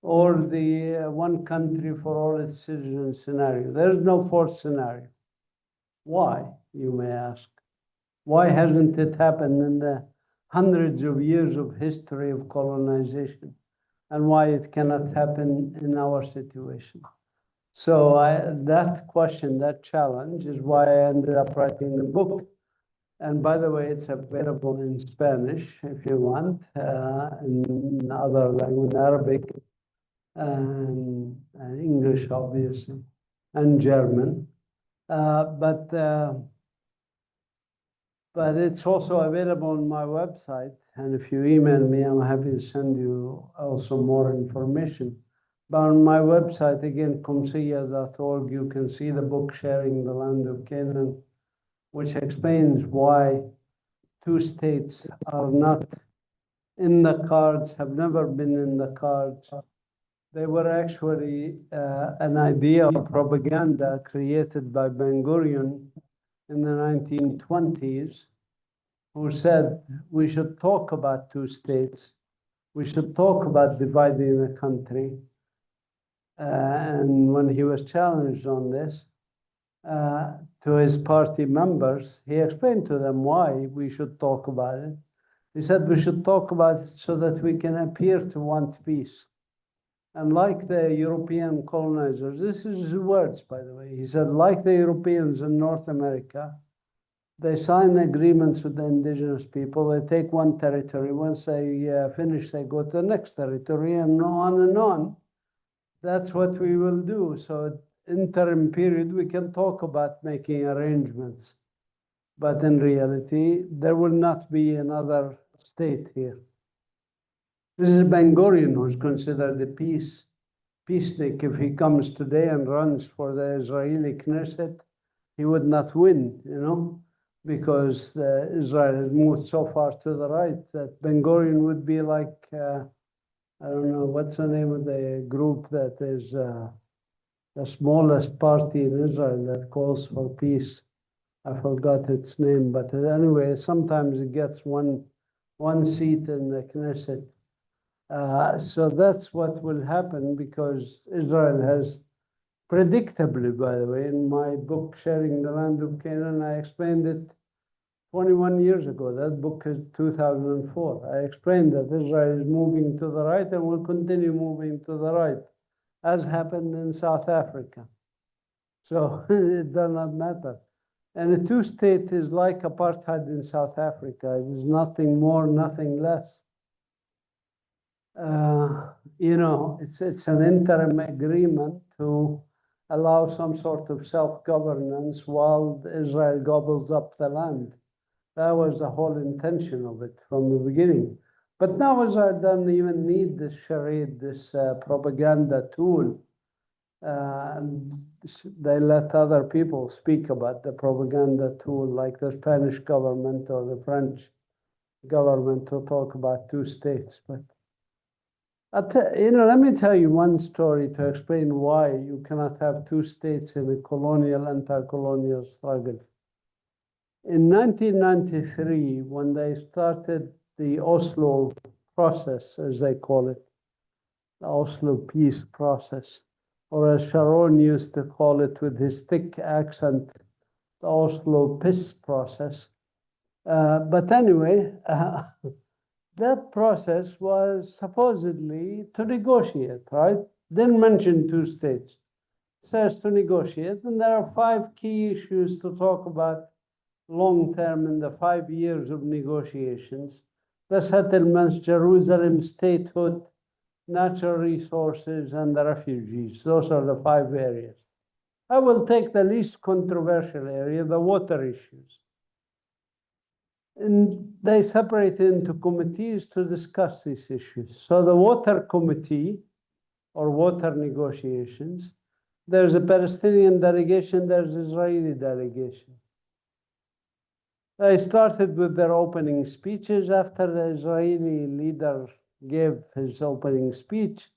or the one country for all its citizens scenario. There's no fourth scenario. Why, you may ask? Why hasn't it happened in the hundreds of years of history of colonization? And why it cannot happen in our situation? So that question, that challenge is why I ended up writing the book. And by the way, it's available in Spanish if you want, in other languages, Arabic and English, obviously, and German. But it's also available on my website. And if you email me, I'm happy to send you also more information. But on my website, again, qumsiyeh.org, you can see the book Sharing the Land of Canaan, which explains why two states are not in the cards, have never been in the cards. They were actually an idea of propaganda created by Ben-Gurion in the 1920s, who said we should talk about two states, we should talk about dividing the country. And when he was challenged on this, to his party members, he explained to them why we should talk about it. He said we should talk about it so that we can appear to want peace. And like the European colonizers, this is his words, by the way. He said, like the Europeans in North America, they sign agreements with the indigenous people. They take one territory. Once they finish, they go to the next territory and on and on. That's what we will do. So interim period, we can talk about making arrangements. But in reality, there will not be another state here. This is Ben Gurion, who's considered a peacenik. If he comes today and runs for the Israeli Knesset, he would not win, you know, because Israel has moved so far to the right that Ben Gurion would be like, I don't know, what's the name of the group that is the smallest party in Israel that calls for peace? I forgot its name, but anyway, sometimes it gets one seat in the Knesset. So that's what will happen, because Israel has, predictably, by the way, in my book, Sharing the Land of Canaan, I explained it 21 years ago. That book is 2004. I explained that Israel is moving to the right and will continue moving to the right, as happened in South Africa. So it does not matter. And a two-state is like apartheid in South Africa. It is nothing more, nothing less. You know, it's an interim agreement to allow some sort of self-governance while Israel gobbles up the land. That was the whole intention of it from the beginning. But now Israel doesn't even need this charade, this propaganda tool. They let other people speak about the propaganda tool, like the Spanish government or the French government, to talk about two states. But you know, let me tell you one story to explain why you cannot have two states in a colonial, anti-colonial struggle. In 1993, when they started the Oslo process, as they call it, the Oslo peace process, or as Sharon used to call it with his thick accent, the Oslo peace process. But anyway, that process was supposedly to negotiate, right? Didn't mention two states. It says to negotiate, and there are 5 key issues to talk about long term in the 5 years of negotiations: the settlements, Jerusalem statehood, natural resources, and the refugees. Those are the 5 areas. I will take the least controversial area, the water issues. And they separate into committees to discuss these issues. So the water committee, or water negotiations, there's a Palestinian delegation, there's an Israeli delegation. They started with their opening speeches. After the Israeli leader gave his opening speech,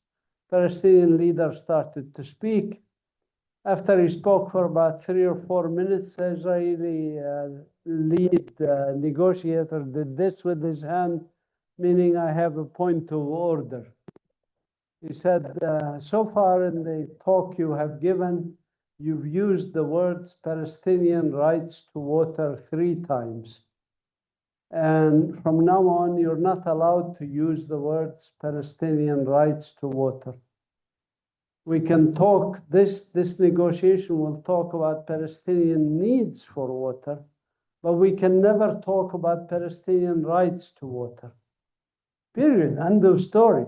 Palestinian leader started to speak. After he spoke for about 3 or 4 minutes, the Israeli lead negotiator did this with his hand, meaning I have a point of order. He said, so far in the talk you have given, you've used the words Palestinian rights to water 3 times. And from now on, you're not allowed to use the words Palestinian rights to water. We can talk, this negotiation will talk about Palestinian needs for water, but we can never talk about Palestinian rights to water. Period. End of story.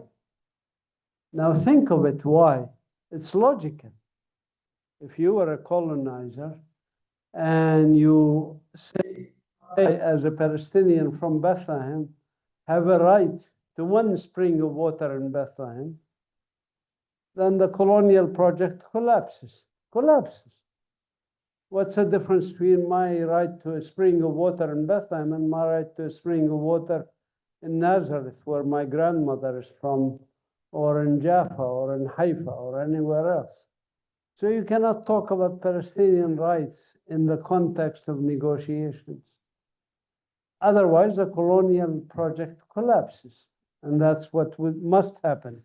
Now think of it, why? It's logical. If you were a colonizer and you say, I, as a Palestinian from Bethlehem, have a right to 1 spring of water in Bethlehem, then the colonial project collapses. What's the difference between my right to a spring of water in Bethlehem and my right to a spring of water in Nazareth, where my grandmother is from, or in Jaffa, or in Haifa, or anywhere else? So you cannot talk about Palestinian rights in the context of negotiations. Otherwise, the colonial project collapses. And that's what must happen.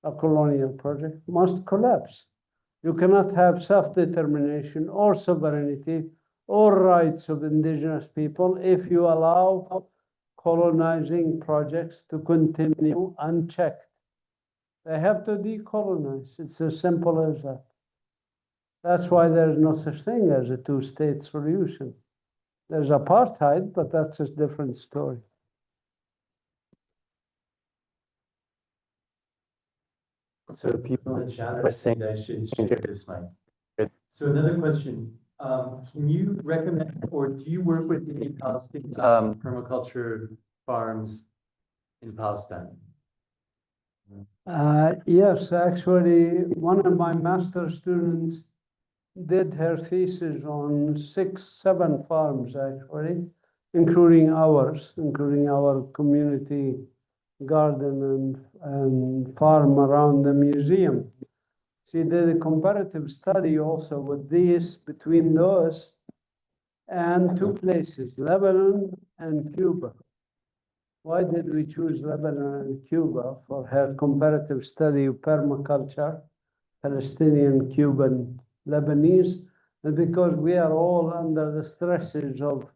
A colonial project must collapse. You cannot have self-determination or sovereignty or rights of indigenous people if you allow colonizing projects to continue unchecked. They have to decolonize. It's as simple as that. That's why there's no such thing as a two-state solution. There's apartheid, but that's a different story. So people in the chat are saying that I should share this mic. So another question, can you recommend, or do you work with any Palestinian permaculture farms in Palestine? Yes, actually, one of my master's students did her thesis on 6-7 farms, actually, including ours, including our community garden and farm around the museum. She did a comparative study also with these, between those and 2 places, Lebanon and Cuba. Why did we choose Lebanon and Cuba for her comparative study of permaculture, Palestinian, Cuban, Lebanese? And because we are all under the stresses of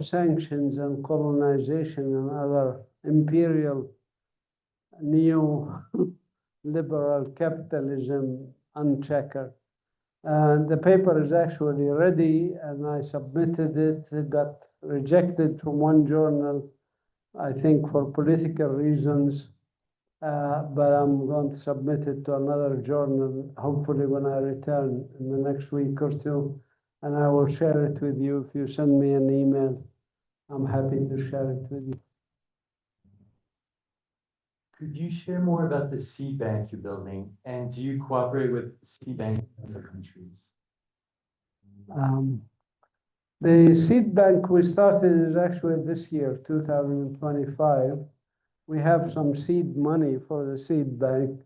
sanctions and colonization and other imperial neo-liberal capitalism unchecked. And the paper is actually ready, and I submitted it. It got rejected from one journal, I think for political reasons, but I'm going to submit it to another journal, hopefully when I return in the next week or 2, and I will share it with you. If you send me an email, I'm happy to share it with you. Could you share more about the seed bank you're building, and do you cooperate with seed banks in other countries? The seed bank we started is actually this year, 2025. We have some seed money for the seed bank.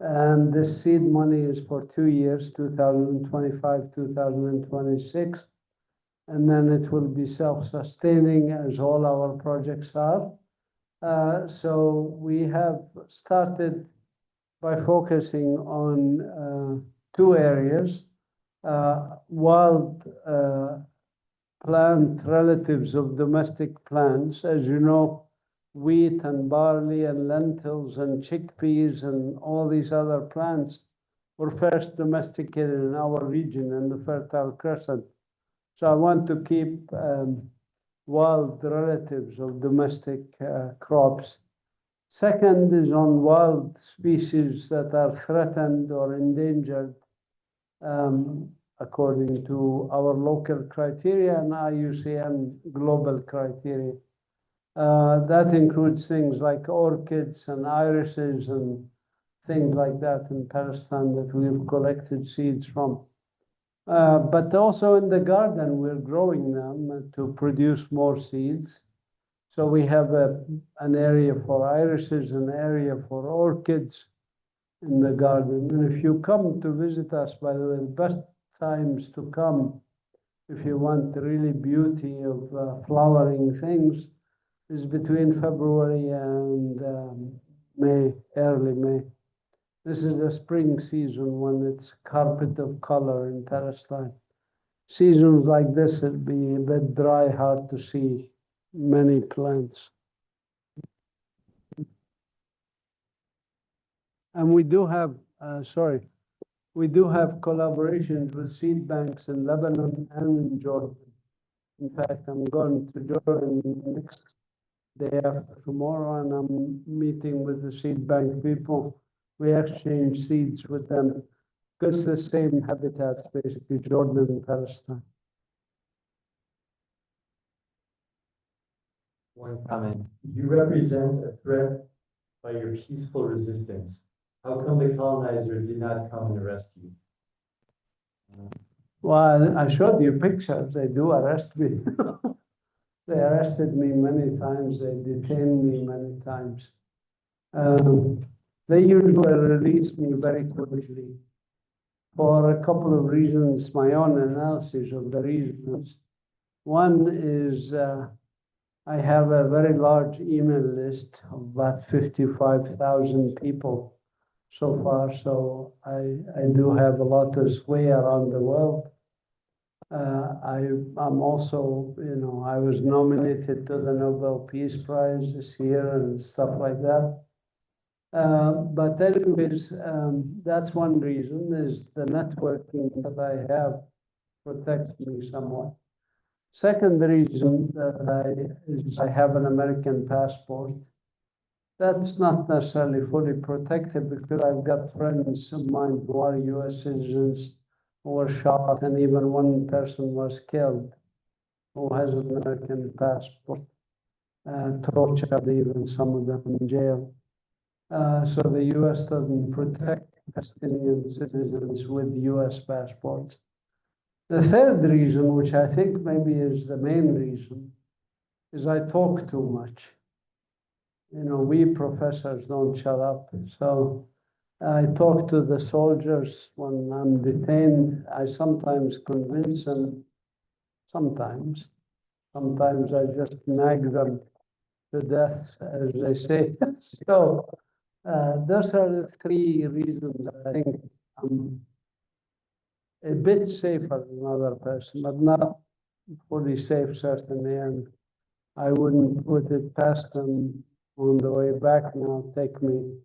And this seed money is for 2 years, 2025, 2026. And then it will be self-sustaining as all our projects are. So we have started by focusing on 2 areas. Wild plant relatives of domestic plants. As you know, wheat and barley and lentils and chickpeas and all these other plants were first domesticated in our region in the Fertile Crescent. So I want to keep wild relatives of domestic crops. Second is on wild species that are threatened or endangered according to our local criteria and IUCN global criteria. That includes things like orchids and irises and things like that in Palestine that we've collected seeds from. But also in the garden, we're growing them to produce more seeds. So we have an area for irises, an area for orchids in the garden. And if you come to visit us, by the way, the best times to come, if you want the really beauty of flowering things, is between February and May, early May. This is the spring season when it's carpet of color in Palestine. Seasons like this, it'd be a bit dry, hard to see many plants. And we do have, we do have collaborations with seed banks in Lebanon and in Jordan. In fact, I'm going to Jordan next day after tomorrow, and I'm meeting with the seed bank people. We exchange seeds with them because the same habitats, basically, Jordan and Palestine. One comment. You represent a threat by your peaceful resistance. How come the colonizer did not come and arrest you? Well, I showed you pictures. They do arrest me. They arrested me many times. They detained me many times. They usually release me very quickly for a couple of reasons, my own analysis of the reasons. One is I have a very large email list of about 55,000 people so far, so I do have a lot to sway around the world. I'm also, I was nominated to the Nobel Peace Prize this year and stuff like that. But anyways, that's one reason, is the networking that I have protects me somewhat. Second reason is I have an American passport. That's not necessarily fully protected because I've got friends of mine who are US citizens who were shot, and even one person was killed who has an American passport, tortured, even some of them in jail. So the US doesn't protect Palestinian citizens with US passports. The third reason, which I think maybe is the main reason, is I talk too much. We professors don't shut up. So I talk to the soldiers when I'm detained. I sometimes convince them, sometimes I just nag them to death, as they say. So those are the three reasons I think I'm a bit safer than another person, but not fully safe, certainly. And I wouldn't put it past them on the way back now, take me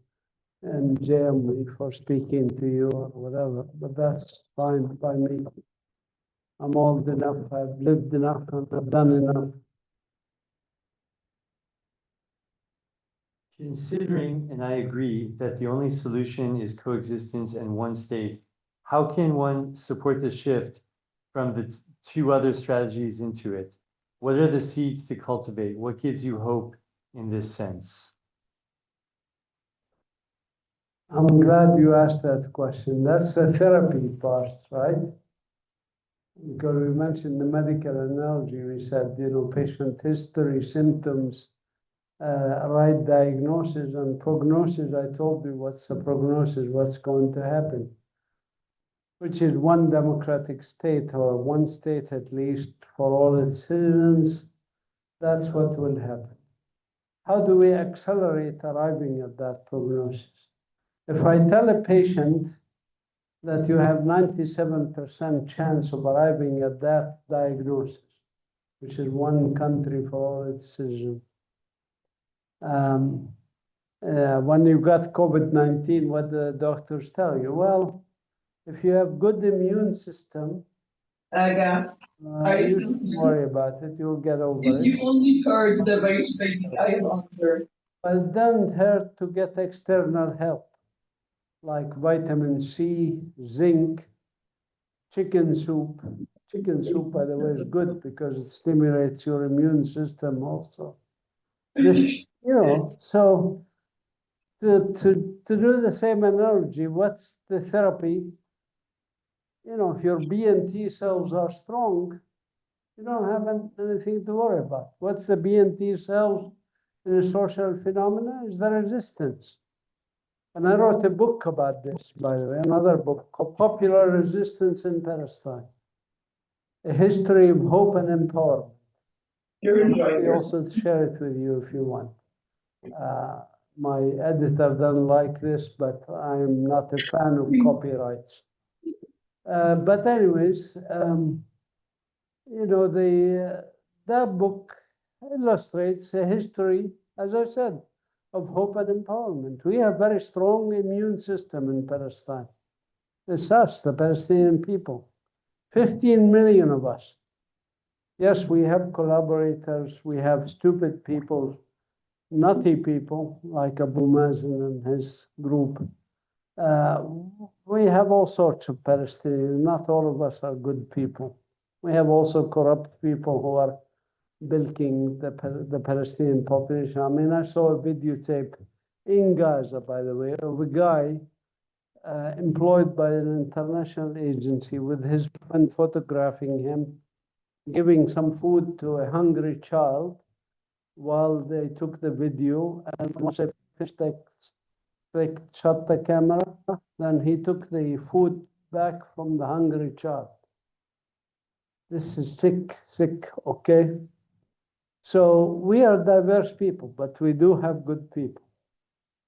and jail me for speaking to you or whatever, but that's fine by me. I'm old enough, I've lived enough, and I've done enough. Considering, and I agree, that the only solution is coexistence and one state, how can one support the shift from the two other strategies into it? What are the seeds to cultivate? What gives you hope in this sense? I'm glad you asked that question. That's the therapy part, right? Because we mentioned the medical analogy. We said, patient history, symptoms, right diagnosis and prognosis. I told you what's the prognosis, what's going to happen, which is one democratic state, or one state at least for all its citizens. That's what will happen. How do we accelerate arriving at that prognosis? If I tell a patient that you have 97% chance of arriving at that diagnosis, which is one country for all its citizens, when you got COVID-19, what do the doctors tell you? Well, if you have good immune system, you shouldn't worry about it. You'll get over it. You only heard the virus I am under. But it doesn't hurt to get external help, like vitamin C, zinc, chicken soup. Chicken soup, by the way, is good because it stimulates your immune system also. This, so to do the same analogy, what's the therapy? If your B and T cells are strong, you don't have anything to worry about. What's the B and T cells in a social phenomena? Is the resistance. And I wrote a book about this, by the way, another book called Popular Resistance in Palestine, A History of Hope and Empowerment. I also share it with you if you want. My editor doesn't like this, but I'm not a fan of copyrights. But anyways, that book illustrates a history, as I said, of hope and empowerment. We have very strong immune system in Palestine. It's us, the Palestinian people. 15 million of us. Yes, we have collaborators, we have stupid people, nutty people like Abu Mazin and his group. We have all sorts of Palestinians. Not all of us are good people. We have also corrupt people who are bilking the Palestinian population. I mean, I saw a videotape in Gaza, by the way, of a guy employed by an international agency with his friend photographing him, giving some food to a hungry child while they took the video. And once they finished, they shut the camera, then he took the food back from the hungry child. This is sick, okay? So we are diverse people, but we do have good people.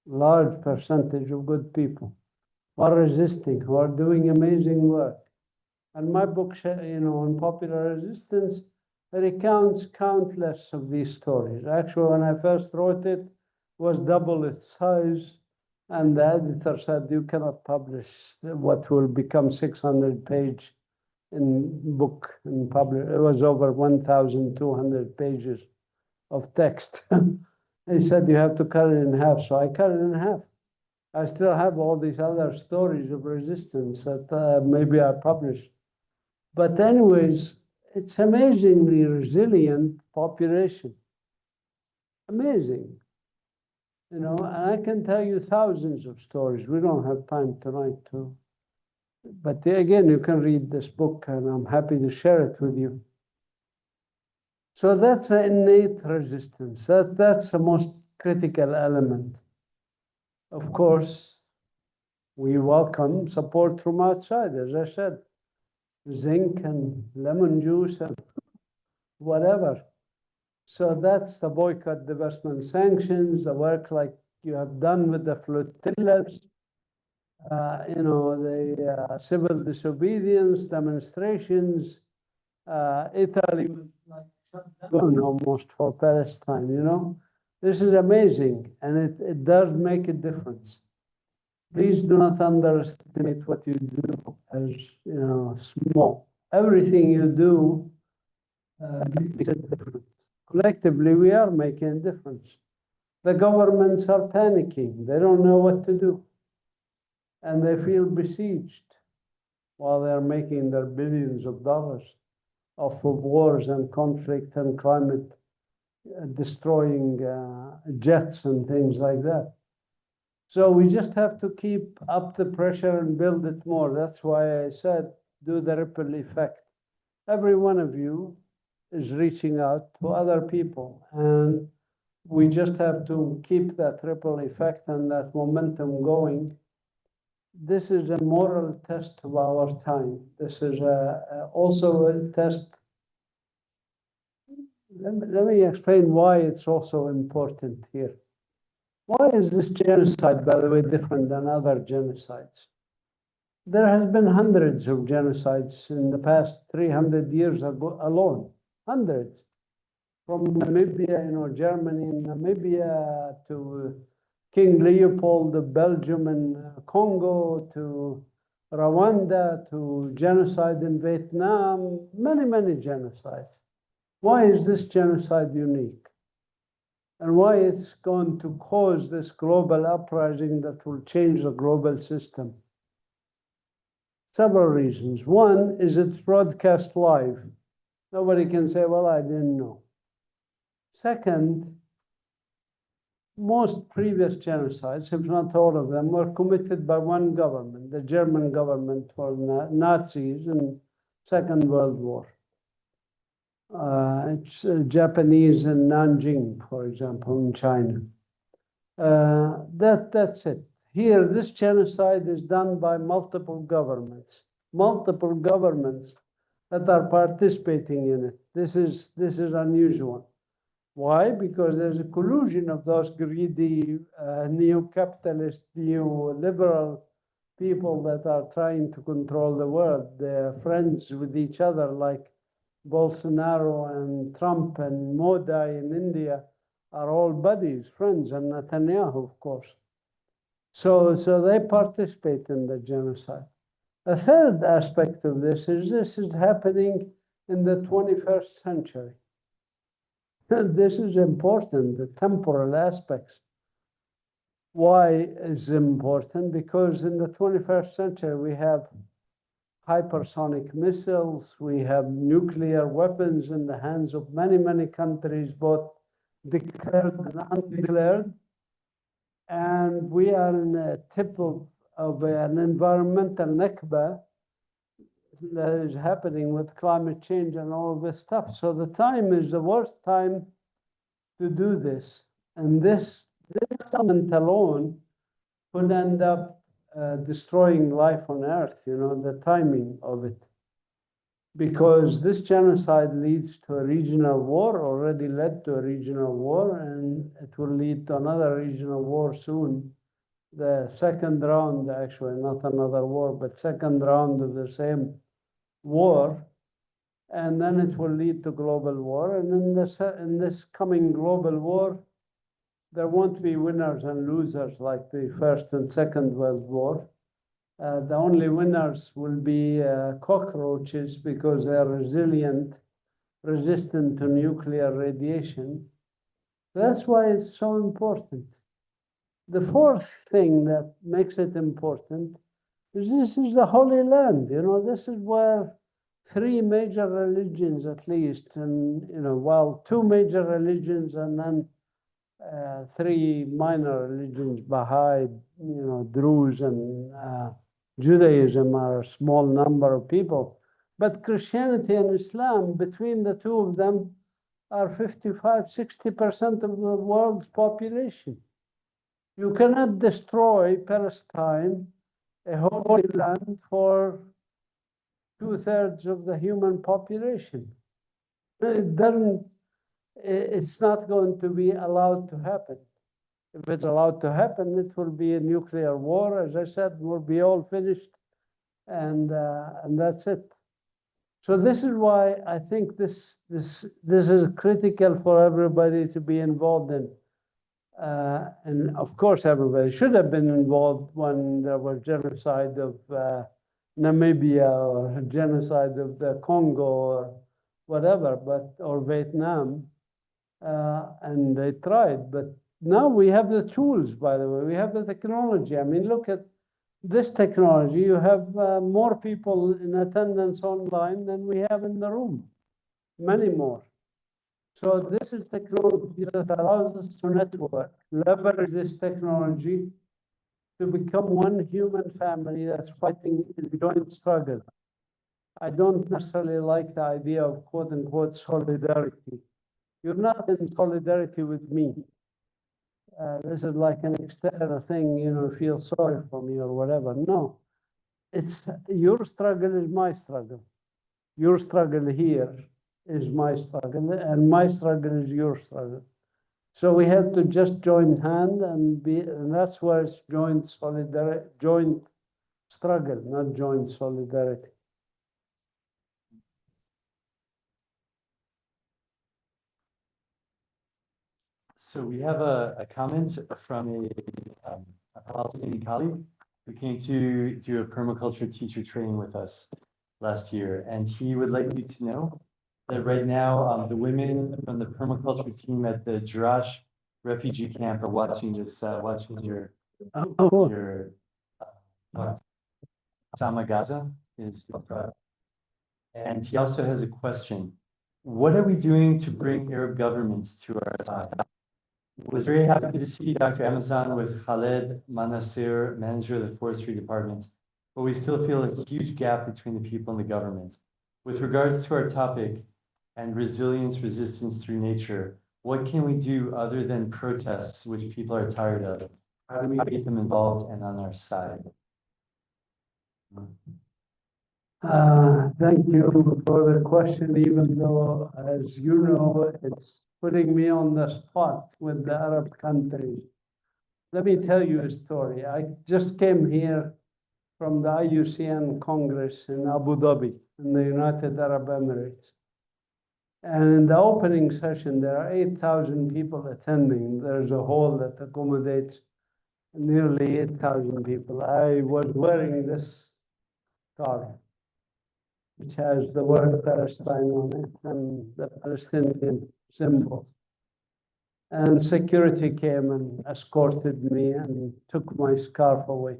Large percentage of good people who are resisting, who are doing amazing work. And my book, on popular resistance, recounts countless of these stories. Actually, when I first wrote it, was double its size. And the editor said, you cannot publish what will become 600-page in book and publish. It was over 1,200 pages of text. He said, you have to cut it in half. So I cut it in half. I still have all these other stories of resistance that maybe I published. But anyways, it's amazingly resilient population. Amazing. And I can tell you thousands of stories. We don't have time tonight to, but again, you can read this book and I'm happy to share it with you. So that's an innate resistance. That's the most critical element. Of course, we welcome support from outside, as I said, zinc and lemon juice and whatever. So that's the boycott, divestment, sanctions, the work like you have done with the flotillas, the civil disobedience, demonstrations. Italy was like shut down almost for Palestine, This is amazing, and it does make a difference. Please do not underestimate what you do as, small. Everything you do makes a difference. Collectively, we are making a difference. The governments are panicking. They don't know what to do. And they feel besieged while they're making their billions of dollars off of wars and conflict and climate destroying jets and things like that. So we just have to keep up the pressure and build it more. That's why I said, do the ripple effect. Every one of you is reaching out to other people. And we just have to keep that ripple effect and that momentum going. This is a moral test of our time. This is also a test. Let me explain why it's also important here. Why is this genocide, by the way, different than other genocides? There has been hundreds of genocides in the past 300 years ago alone. Hundreds. From Namibia, Germany, Namibia, to King Leopold of Belgium and Congo, to Rwanda, to genocide in Vietnam, many, many genocides. Why is this genocide unique? And why it's going to cause this global uprising that will change the global system? Several reasons. One is it's broadcast live. Nobody can say, well, I didn't know. Second, most previous genocides, if not all of them, were committed by one government, the German government for Nazis in Second World War. It's Japanese in Nanjing, for example, in China. That's it. Here, this genocide is done by multiple governments that are participating in it. This is unusual. Why? Because there's a collusion of those greedy, neo-capitalist, neo-liberal people that are trying to control the world. They're friends with each other, like Bolsonaro and Trump and Modi in India are all buddies, friends, and Netanyahu, of course. So they participate in the genocide. A third aspect of this is happening in the 21st century. This is important, the temporal aspects. Why is it important? Because in the 21st century, we have hypersonic missiles, we have nuclear weapons in the hands of many, many countries, both declared and undeclared. And we are in a tip of an environmental nakba that is happening with climate change and all of this stuff. So the time is the worst time to do this. And this element alone could end up destroying life on Earth, the timing of it. because this genocide leads to a regional war, already led to a regional war, and it will lead to another regional war soon. The second round, actually, not another war, but second round of the same war. And then it will lead to global war. And in this coming global war, there won't be winners and losers like the First and Second World War. The only winners will be cockroaches because they are resilient, resistant to nuclear radiation. That's why it's so important. The fourth thing that makes it important is this is the Holy Land. You know, this is where three major religions, at least, and well, two major religions and then three minor religions, Baha'i, Druze, and Judaism are a small number of people. But Christianity and Islam, between the two of them, are 55, 60% of the world's population. You cannot destroy Palestine, a holy land, for 2/3 of the human population. It's not going to be allowed to happen. If it's allowed to happen, it will be a nuclear war. As I said, we'll be all finished, and that's it. So this is why I think this is critical for everybody to be involved in. And of course, everybody should have been involved when there was genocide of Namibia or genocide of the Congo or whatever, or Vietnam, and they tried. But now we have the tools, by the way, we have the technology. I mean, look at this technology. You have more people in attendance online than we have in the room, many more. So this is technology that allows us to network, leverage this technology to become one human family that's fighting in joint struggle. I don't necessarily like the idea of quote unquote solidarity. You're not in solidarity with me. This is like an external thing, feel sorry for me or whatever. No, it's your struggle is my struggle. Your struggle here is my struggle, and my struggle is your struggle. So we have to just join hand and that's where it's joint struggle, not joint solidarity. So we have a comment from a Palestinian colleague who came to do a permaculture teacher training with us last year. And he would like you to know that right now, the women from the permaculture team at the Jerash refugee camp are watching this, watching your Sama Gaza is, and he also has a question. What are we doing to bring Arab governments to our side? I was very happy to see Dr. Amazon with Khaled Manasir, manager of the forestry department, but we still feel a huge gap between the people and the government. With regards to our topic and resilience, resistance through nature, what can we do other than protests, which people are tired of? How do we get them involved and on our side? Thank you for the question, even though, as you know, it's putting me on the spot with the Arab countries. Let me tell you a story. I just came here from the IUCN Congress in Abu Dhabi, in the United Arab Emirates. And in the opening session, there are 8,000 people attending. There's a hall that accommodates nearly 8,000 people. I was wearing this scarf, which has the word Palestine on it and the Palestinian symbol. And security came and escorted me and took my scarf away.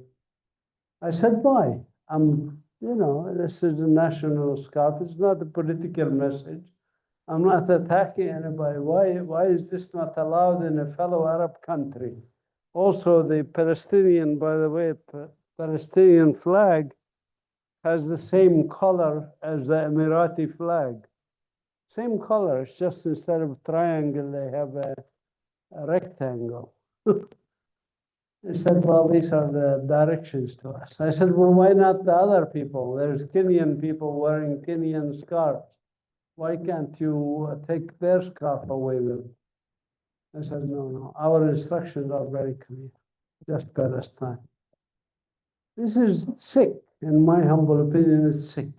I said, why? This is a national scarf. It's not a political message. I'm not attacking anybody. Why is this not allowed in a fellow Arab country? Also, the Palestinian, by the way, Palestinian flag has the same color as the Emirati flag. Same color, it's just instead of triangle, they have a rectangle. They said, well, these are the directions to us. I said, well, why not the other people? There's Kenyan people wearing Kenyan scarves. Why can't you take their scarf away with them? I said, no, our instructions are very clear, just Palestine. This is sick, in my humble opinion, it's sick.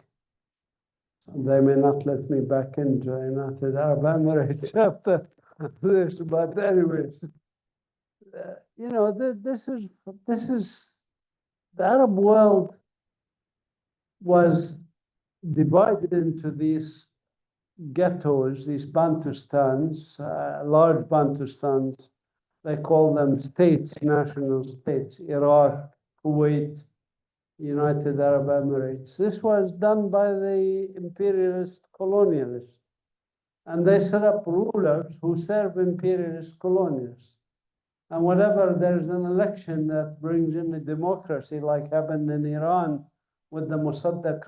They may not let me back into United Arab Emirates after this, but anyways, you know, this is the Arab world was divided into these ghettos, these Bantustans, large Bantustans. They call them states, national states, Iraq, Kuwait, United Arab Emirates. This was done by the imperialist colonialists. And they set up rulers who serve imperialist colonialists. And whenever there's an election that brings in a democracy, like happened in Iran with the Mossadegh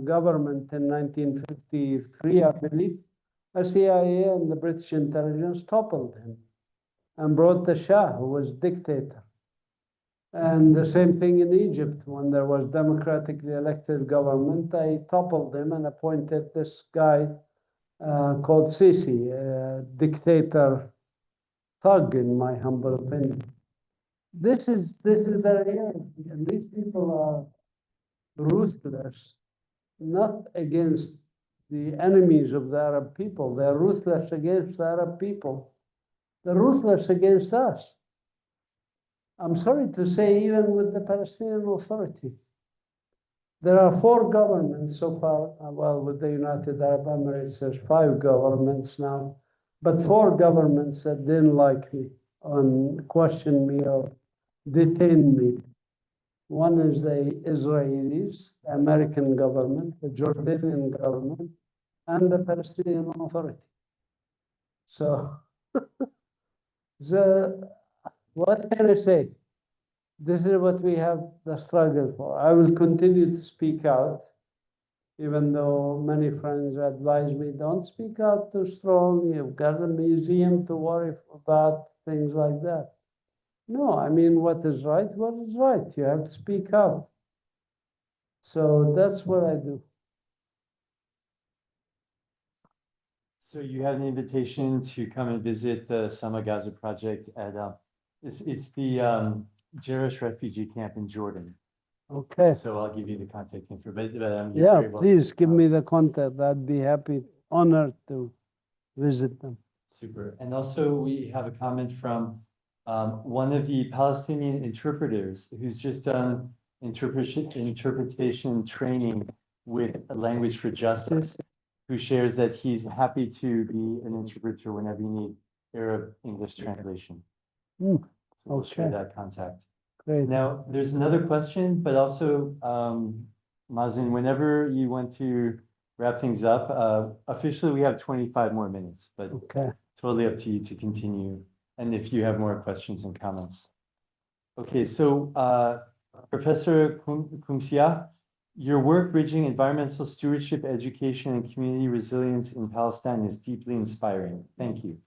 government in 1953, I believe, the CIA and the British intelligence toppled him and brought the Shah, who was dictator. And the same thing in Egypt, when there was democratically elected government, they toppled him and appointed this guy called Sisi, a dictator thug, in my humble opinion. This is the reality, and these people are ruthless, not against the enemies of the Arab people. They're ruthless against the Arab people. They're ruthless against us. I'm sorry to say, even with the Palestinian Authority. There are 4 governments so far. Well, with the United Arab Emirates, there's 5 governments now, but 4 governments that didn't like me and questioned me or detained me. One is the Israelis, the American government, the Jordanian government, and the Palestinian Authority. So, what can I say? This is what we have the struggle for. I will continue to speak out, even though many friends advise me, don't speak out too strong. You've got a museum to worry about, things like that. No, I mean, what is right? You have to speak out. So that's what I do. So you had an invitation to come and visit the Sama Gaza project at, it's the Jerish refugee camp in Jordan. Okay. So I'll give you the contact info, but you're Yeah, very welcome. please give me the contact. I'd be happy, honored to visit them. Super. And also we have a comment from one of the Palestinian interpreters who's just done interpretation training with Language for Justice, who shares that he's happy to be an interpreter whenever you need Arab English translation. So we'll share that contact. Great. Now, there's another question, but also, Mazin, whenever you want to wrap things up, officially we have 25 more minutes, but totally up to you to continue. And if you have more questions and comments. Okay, so Professor Qumsiyeh, your work bridging environmental stewardship, education, and community resilience in Palestine is deeply inspiring. Thank you.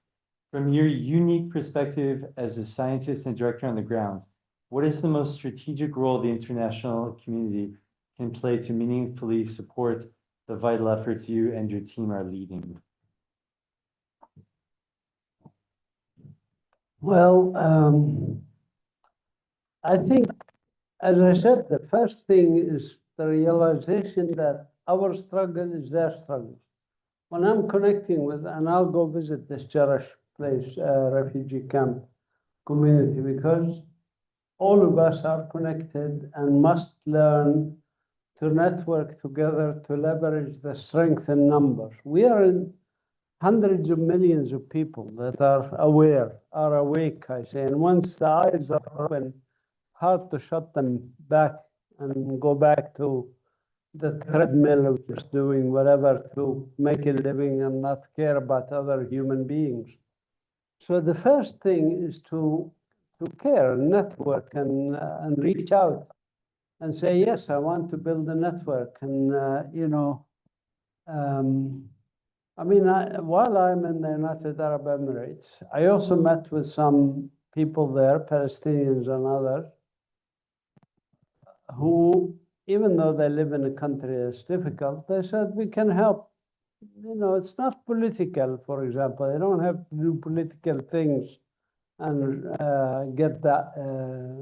From your unique perspective as a scientist and director on the ground, what is the most strategic role the international community can play to meaningfully support the vital efforts you and your team are leading? Well, I think, as I said, the first thing is the realization that our struggle is their struggle. When I'm connecting with, and I'll go visit this Jerash place, refugee camp community, because all of us are connected and must learn to network together to leverage the strength in numbers. We are in hundreds of millions of people that are aware, are awake, I say, and once the eyes are open, hard to shut them back and go back to the treadmill of just doing whatever to make a living and not care about other human beings. So the first thing is to care, network, and reach out and say, yes, I want to build a network. And, you know, I mean, while I'm in the United Arab Emirates, I also met with some people there, Palestinians and others, who, even though they live in a country that's difficult, they said, we can help. You know, it's not political, for example. They don't have to do political things and get that,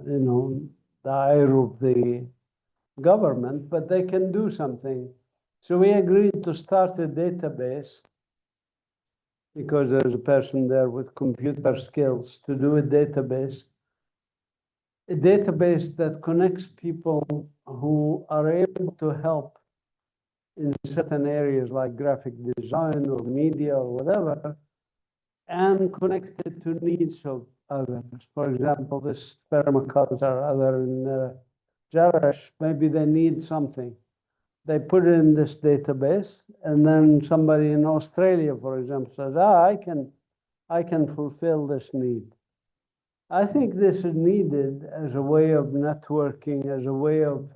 you know, the ire of the government, but they can do something. So we agreed to start a database because there's a person there with computer skills to do a database that connects people who are able to help in certain areas like graphic design or media or whatever, and connected to needs of others. For example, this permaculture, other in Jarash, maybe they need something. They put it in this database, and then somebody in Australia, for example, says, I can fulfill this need. I think this is needed as a way of networking, as a way of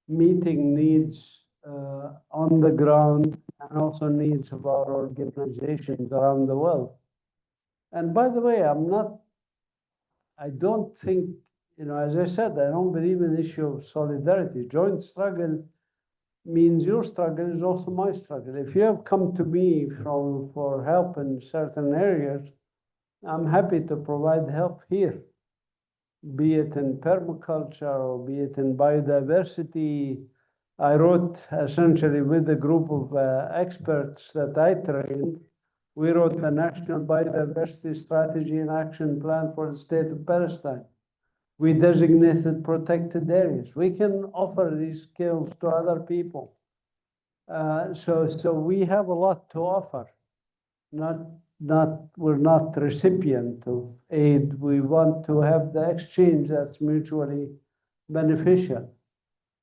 meeting needs on the ground, and also needs of our organizations around the world. And by the way, I don't think, you know, as I said, I don't believe in the issue of solidarity. Joint struggle means your struggle is also my struggle. If you have come to me for help in certain areas, I'm happy to provide help here, be it in permaculture or be it in biodiversity. I wrote essentially with a group of experts that I trained. We wrote the National Biodiversity Strategy and Action Plan for the State of Palestine. We designated protected areas. We can offer these skills to other people. So we have a lot to offer. We're not recipient of aid. We want to have the exchange that's mutually beneficial.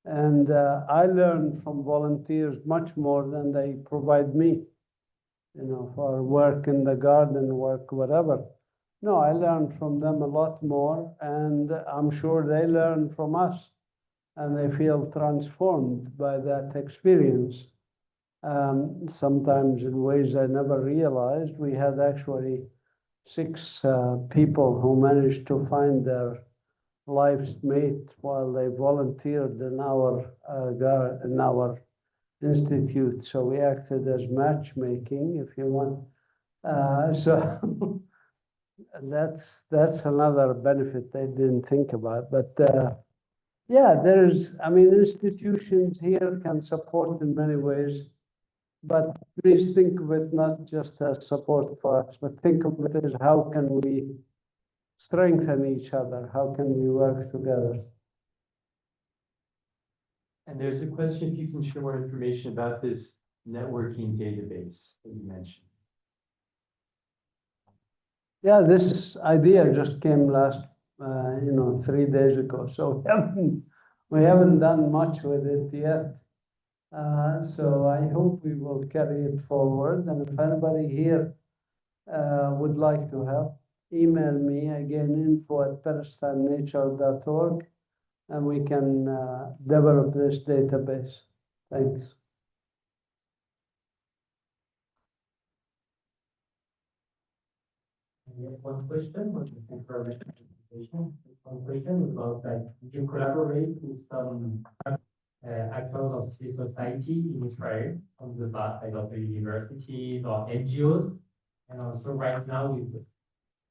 And I learn from volunteers much more than they provide me, you know, for work in the garden, work, whatever. No, I learn from them a lot more, and I'm sure they learn from us, and they feel transformed by that experience. Sometimes in ways I never realized. We had actually 6 people who managed to find their life's mate while they volunteered in our institute. So we acted as matchmaking, if you want. So that's another benefit they didn't think about. But yeah, I mean, institutions here can support in many ways. But please think of it not just as support for us, but think of it as how can we strengthen each other? How can we work together? And there's a question if you can share more information about this networking database that you mentioned. Yeah, this idea just came last, 3 days ago. So we haven't done much with it yet. So I hope we will carry it forward. And if anybody here would like to help, email me again, info@palestinenature.org, and we can develop this database. Thanks. One question, which is information. One question about that. Did you collaborate with some actors of civil society in Israel on the side of the universities or NGOs? And also right now with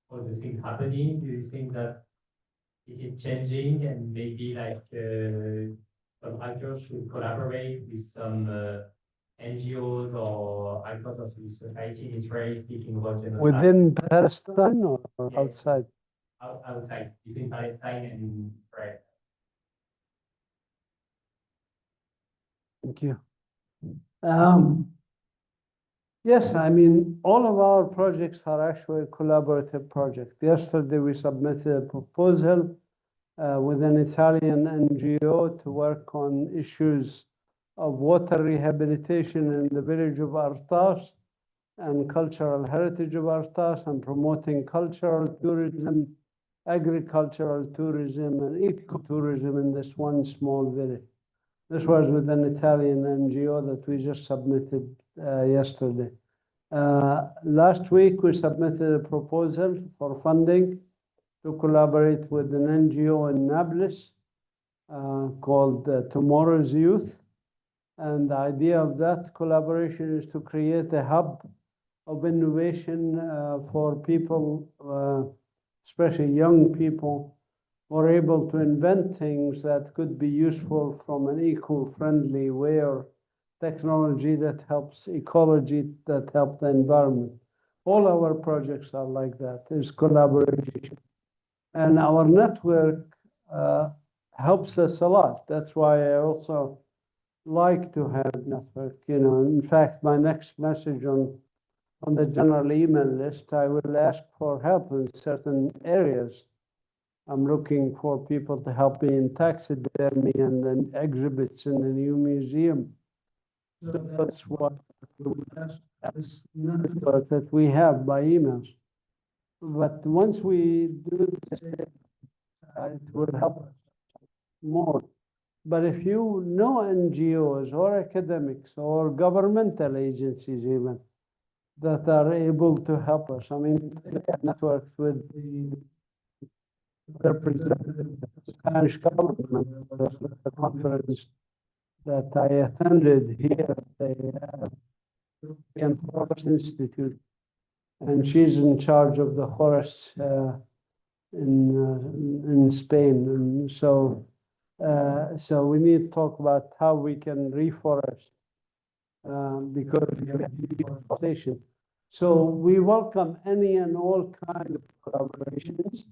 all the things happening, do you think that it is changing and maybe like some actors should collaborate with some NGOs or actors of civil society in Israel speaking about genocide? Within Palestine or Yes. outside? Outside, between Palestine and Israel. Thank you. Yes, I mean, all of our projects are actually collaborative projects. Yesterday, we submitted a proposal with an Italian NGO to work on issues of water rehabilitation in the village of Artas and cultural heritage of Artas, and promoting cultural tourism, agricultural tourism, and ecotourism in this one small village. This was with an Italian NGO that we just submitted yesterday. Last week, we submitted a proposal for funding to collaborate with an NGO in Nablus called Tomorrow's Youth. And the idea of that collaboration is to create a hub of innovation for people, especially young people, who are able to invent things that could be useful from an eco-friendly way, or technology that helps ecology, that helps the environment. All our projects are like that, is collaboration. And our network helps us a lot. That's why I also like to have a network. You know, in fact, my next message on the general email list, I will ask for help in certain areas. I'm looking for people to help me in taxidermy and then exhibits in the new museum. So that's what this network that we have by emails. But once we do this, it will help us more. But if you know NGOs or academics or governmental agencies even that are able to help us, I mean, we have networks with the representative of the Spanish government, the conference that I attended here at the European Forest Institute, and she's in charge of the forests in Spain, and so we need to talk about how we can reforest because we have deforestation. So we welcome any and all kinds of collaborations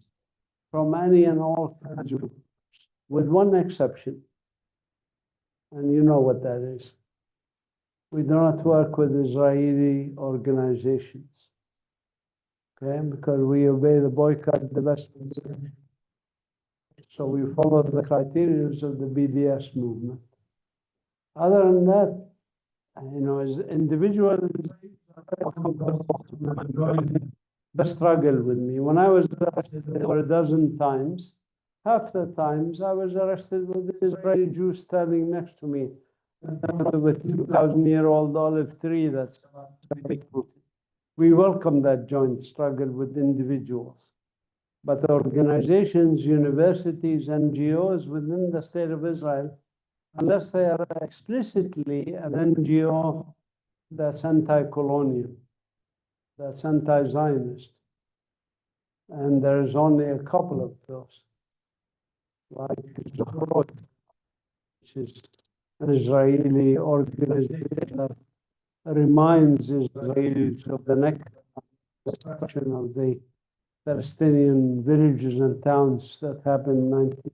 from any and all kinds of groups, with one exception, and you know what that is. We do not work with Israeli organizations, okay? Because we obey the boycott, the best. So we follow the criteria of the BDS movement. Other than that, you know, as individuals, the struggle with me. When I was arrested over a dozen times, half the times I was arrested with an Israeli Jew standing next to me with a 2,000-year-old olive tree that's we welcome that joint struggle with individuals. But organizations, universities, NGOs within the state of Israel, unless they are explicitly an NGO that's anti-colonial, that's anti-Zionist, and there's only a couple of those, like Zochrot, which is an Israeli organization that reminds Israelis of the next destruction of the Palestinian villages and towns that happened in 19.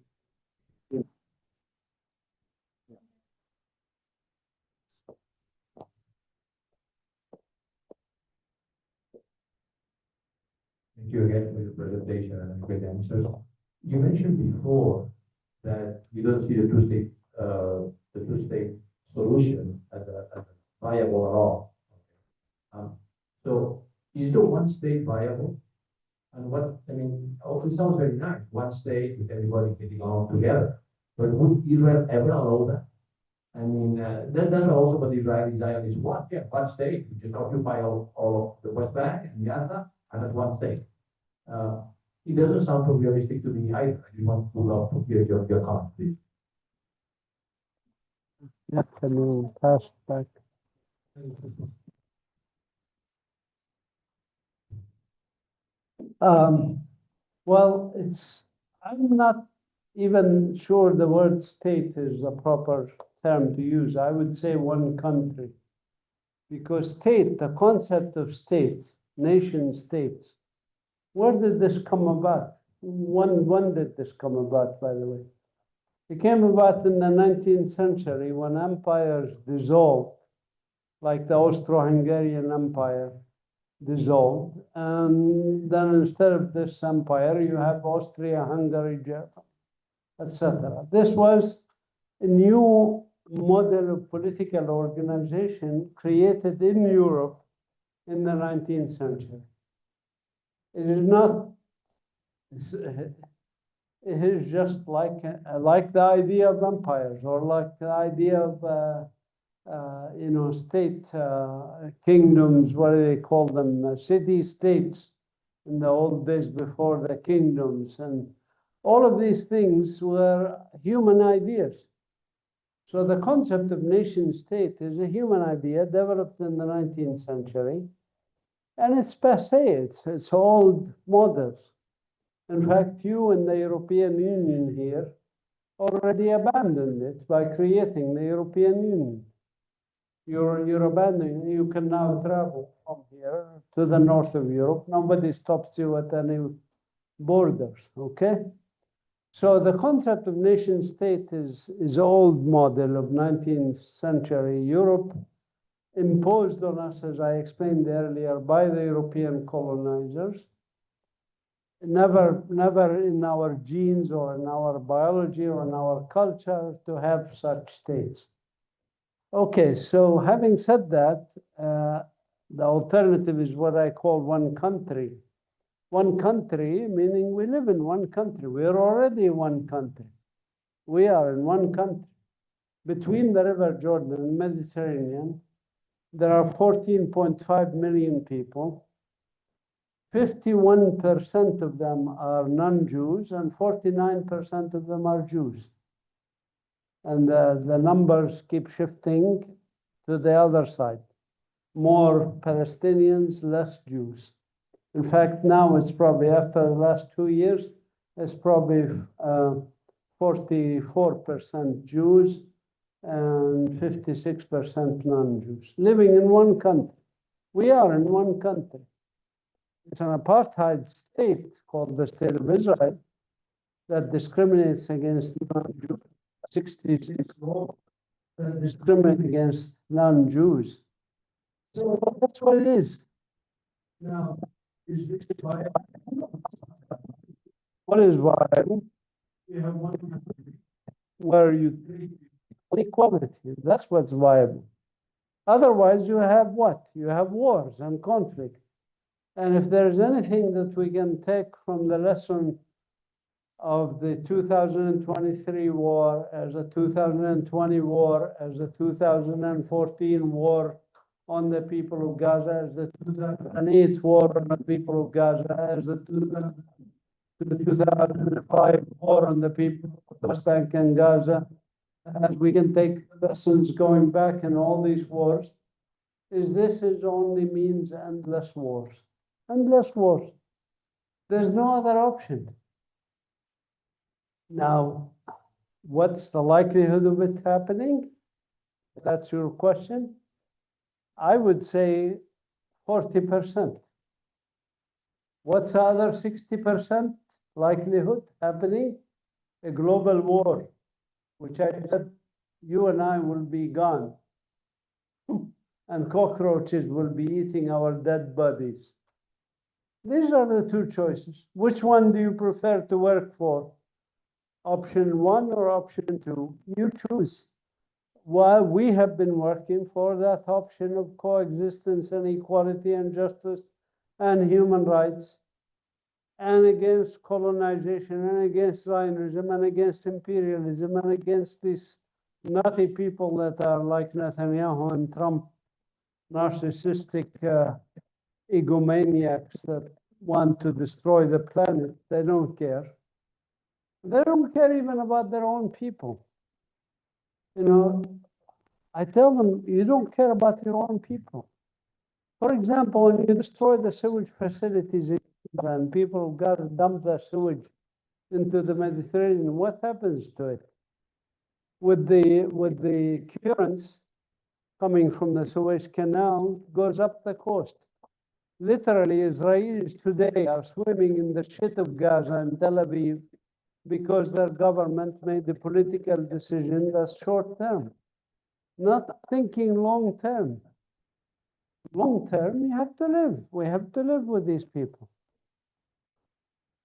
Thank you again for your presentation and great answers. You mentioned before that you don't see the two-state solution as viable at all. So is the one state viable? And what, I mean, it sounds very nice, one state with everybody getting along together. But would Israel ever allow that? I mean, that's also what the Israeli Zionists want. Yeah, one state, we just occupy all of the West Bank and Gaza, and that's one state. It doesn't sound so realistic to me either. I just want to hear your comment, please. Yeah, can you pass back? Well, I'm not even sure the word state is a proper term to use. I would say one country. Because state, the concept of state, nation states, where did this come about? When did this come about, by the way? It came about in the 19th century when empires dissolved, like the Austro-Hungarian Empire dissolved. And then instead of this empire, you have Austria, Hungary, Germany, etc. This was a new model of political organization created in Europe in the 19th century. It is not, it is just like the idea of empires, or like the idea of you know, state kingdoms, what do they call them? City-states in the old days before the kingdoms. And all of these things were human ideas. So the concept of nation state is a human idea developed in the 19th century. And it's passé, it's old models. In fact, you in the European Union here already abandoned it by creating the European Union. You're abandoning, you can now travel from here to the north of Europe. Nobody stops you at any borders, okay? So the concept of nation state is old model of 19th century Europe, imposed on us, as I explained earlier, by the European colonizers. Never in our genes or in our biology or in our culture to have such states. Okay, so having said that, the alternative is what I call one country. One country, meaning we live in one country. We're already one country. We are in one country. Between the River Jordan and Mediterranean, there are 14.5 million people. 51% of them are non-Jews and 49% of them are Jews. And the numbers keep shifting to the other side. More Palestinians, less Jews. In fact, now it's probably, after the last 2 years, it's probably 44% Jews and 56% non-Jews, living in one country. We are in one country. It's an apartheid state called the State of Israel that discriminates against non-Jews. 66 law that discriminate against non-Jews. So that's what it is. Now, is this viable? What is viable? You have one country where you treat equality. That's what's viable. Otherwise, you have what? You have wars and conflict. And if there's anything that we can take from the lesson of the 2023 war, as a 2020 war, as a 2014 war on the people of Gaza, as the 2008 war on the people of Gaza, as the 2005 war on the people of the West Bank and Gaza, as we can take lessons going back in all these wars, is this is only means endless wars. Endless wars. There's no other option. Now, what's the likelihood of it happening? If that's your question. I would say 40%. What's the other 60% likelihood happening? A global war, which I said you and I will be gone. And cockroaches will be eating our dead bodies. These are the two choices. Which one do you prefer to work for? Option 1 or option 2? You choose. While we have been working for that option of coexistence and equality and justice and human rights, and against colonization and against Zionism and against imperialism and against these nutty people that are like Netanyahu and Trump, narcissistic egomaniacs that want to destroy the planet. They don't care. They don't care even about their own people. You know, I tell them, you don't care about your own people. For example, when you destroy the sewage facilities and people got to dump their sewage into the Mediterranean, what happens to it? With the currents coming from the Suez Canal, goes up the coast. Literally, Israelis today are swimming in the shit of Gaza and Tel Aviv because their government made the political decision that's short term, not thinking long term. Long term, you have to live. We have to live with these people.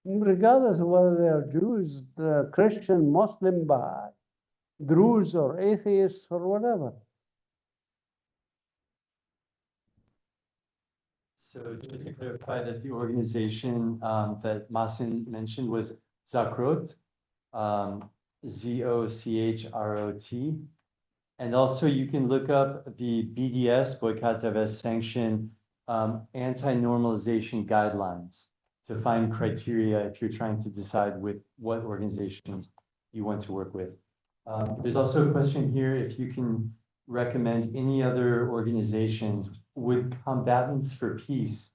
Regardless of whether they are Jews, Christian, Muslim, Baha'i, Druze or atheists or whatever. So just to clarify that the organization that Mazin mentioned was Zochrot, Z-O-C-H-R-O-T. And also you can look up the BDS, Boycott, Divest, Sanction, anti-normalization guidelines. to find criteria if you're trying to decide with what organizations you want to work with. There's also a question here, if you can recommend any other organizations. Would Combatants for Peace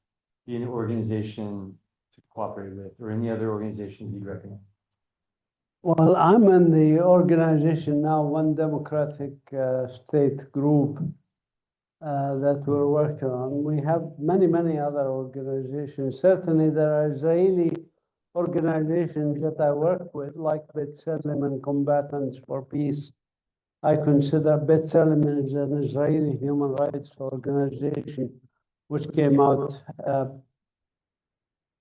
be an organization to cooperate with, or any other organizations you'd recommend? Well, I'm in the organization now, One Democratic State Group that we're working on. We have many, many other organizations. Certainly there are Israeli organizations that I work with, like Bethlehem and Combatants for Peace. I consider Bethlehem is an Israeli human rights organization which came out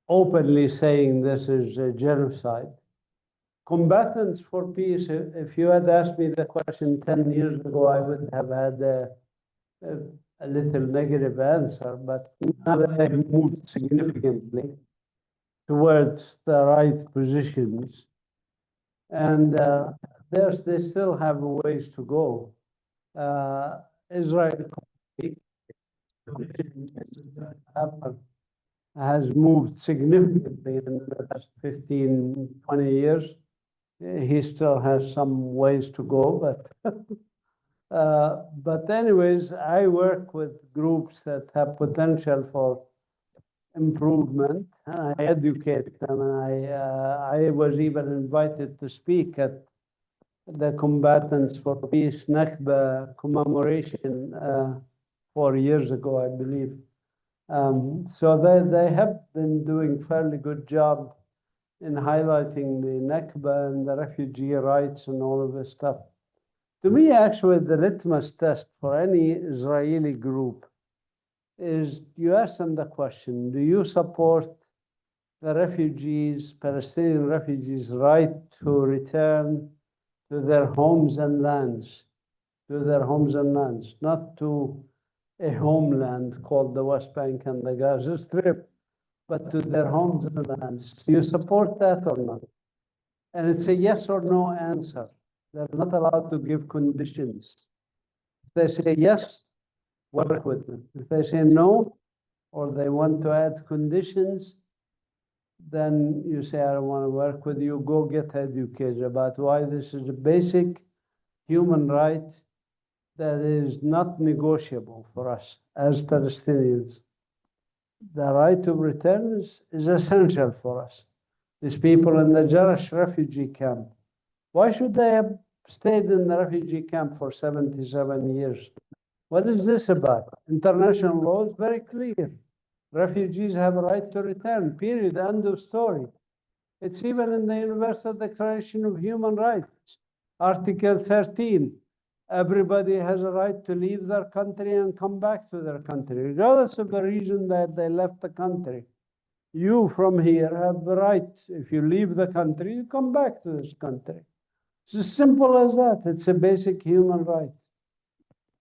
openly saying this is a genocide. Combatants for Peace, if you had asked me the question 10 years ago, I would have had a little negative answer, but now they have moved significantly towards the right positions. And they still have a ways to go. Israel has moved significantly in the last 15, 20 years. He still has some ways to go, but anyways, I work with groups that have potential for improvement, and I educate them. And I was even invited to speak at the Combatants for Peace Nakba commemoration 4 years ago, I believe. So they have been doing fairly good job in highlighting the Nakba and the refugee rights and all of this stuff. To me, actually, the litmus test for any Israeli group is you ask them the question, do you support the refugees, Palestinian refugees' right to return to their homes and lands, not to a homeland called the West Bank and the Gaza Strip, but to their homes and lands. Do you support that or not? And it's a yes or no answer. They're not allowed to give conditions. If they say yes, work with them. If they say no, or they want to add conditions, then you say, I don't want to work with you. Go get educated about why this is a basic human right that is not negotiable for us as Palestinians. The right to return is essential for us. These people in the Jerash refugee camp, why should they have stayed in the refugee camp for 77 years? What is this about? International law is very clear. Refugees have a right to return, period, end of story. It's even in the Universal Declaration of Human Rights, Article 13. Everybody has a right to leave their country and come back to their country, regardless of the reason that they left the country. You from here have the right, if you leave the country, you come back to this country. It's as simple as that. It's a basic human right.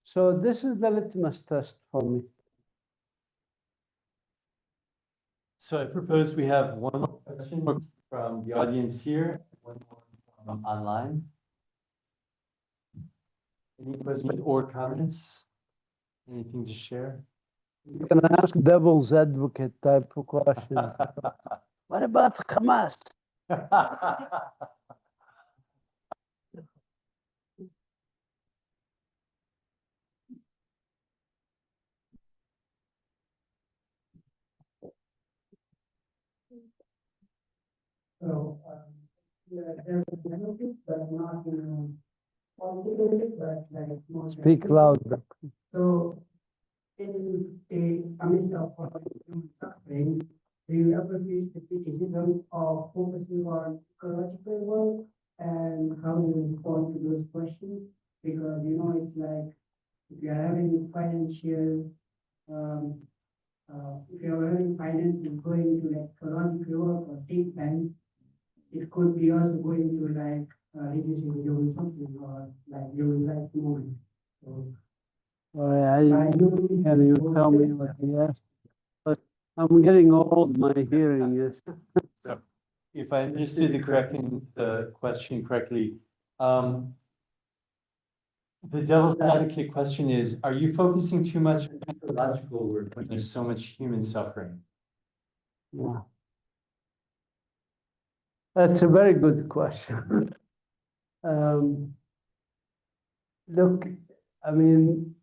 So this is the litmus test for me. So I propose we have one more question from the audience here, one more from online. Any questions or comments? Anything to share? You can ask devil's advocate type of questions. What about Hamas? So, there's benefits, but not complicated, but like more. Speak louder. So, in a amidst of human suffering, do you ever face the criticism of focusing on ecological work, and how do you respond to those questions? Because it's like if you are having financial, if you are having finances going to like ecological work or state plans, it could be also going to like reducing human suffering or like human rights movement. So, Can you tell me what he asked? But I'm getting old, my hearing is. So if I understood the question correctly, the devil's advocate question is, are you focusing too much on ecological work when there's so much human suffering? Yeah. That's a very good question. Look, I mean,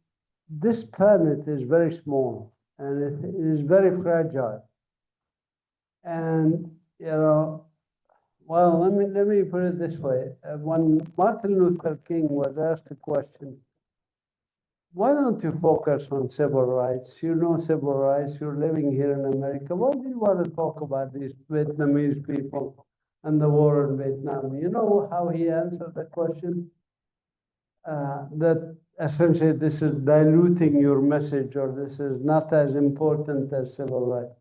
this planet is very small and it is very fragile. And, you know, well, let me put it this way. When Martin Luther King was asked a question, why don't you focus on civil rights? You know civil rights, you're living here in America. Why do you want to talk about these Vietnamese people and the war in Vietnam? You know how he answered the question? That essentially this is diluting your message, or this is not as important as civil rights.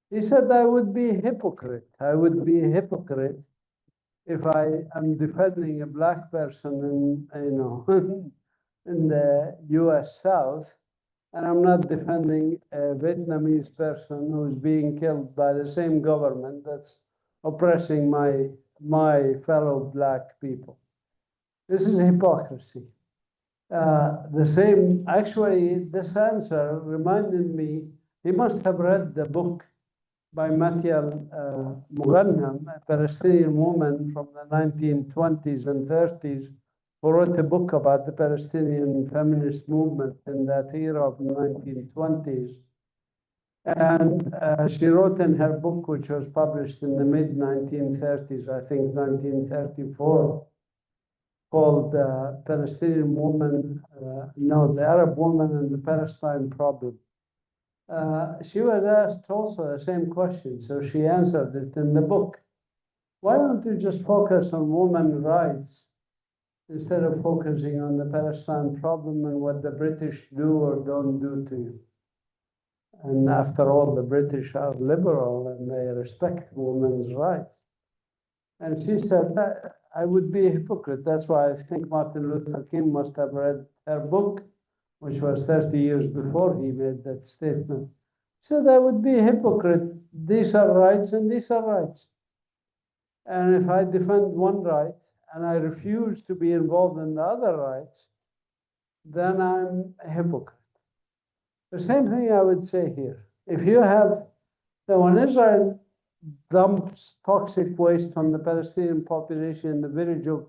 He said, I would be a hypocrite. I would be a hypocrite if I am defending a black person in, you know, in the US South, and I'm not defending a Vietnamese person who's being killed by the same government that's oppressing my fellow black people. This is hypocrisy. Actually, this answer reminded me, he must have read the book by Matia Mugannam, a Palestinian woman from the 1920s and 30s, who wrote a book about the Palestinian feminist movement in that era of the 1920s. And she wrote in her book, which was published in the mid-1930s, I think 1934, called Palestinian Woman, the Arab Woman and the Palestine Problem. She was asked also the same question, so she answered it in the book. Why don't you just focus on women's rights instead of focusing on the Palestine problem and what the British do or don't do to you? And after all, the British are liberal and they respect women's rights. And she said, I would be a hypocrite. That's why I think Martin Luther King must have read her book, which was 30 years before he made that statement. He said, I would be a hypocrite. These are rights and these are rights. And if I defend one right and I refuse to be involved in the other rights, then I'm a hypocrite. The same thing I would say here. If you have, so when Israel dumps toxic waste on the Palestinian population in the village of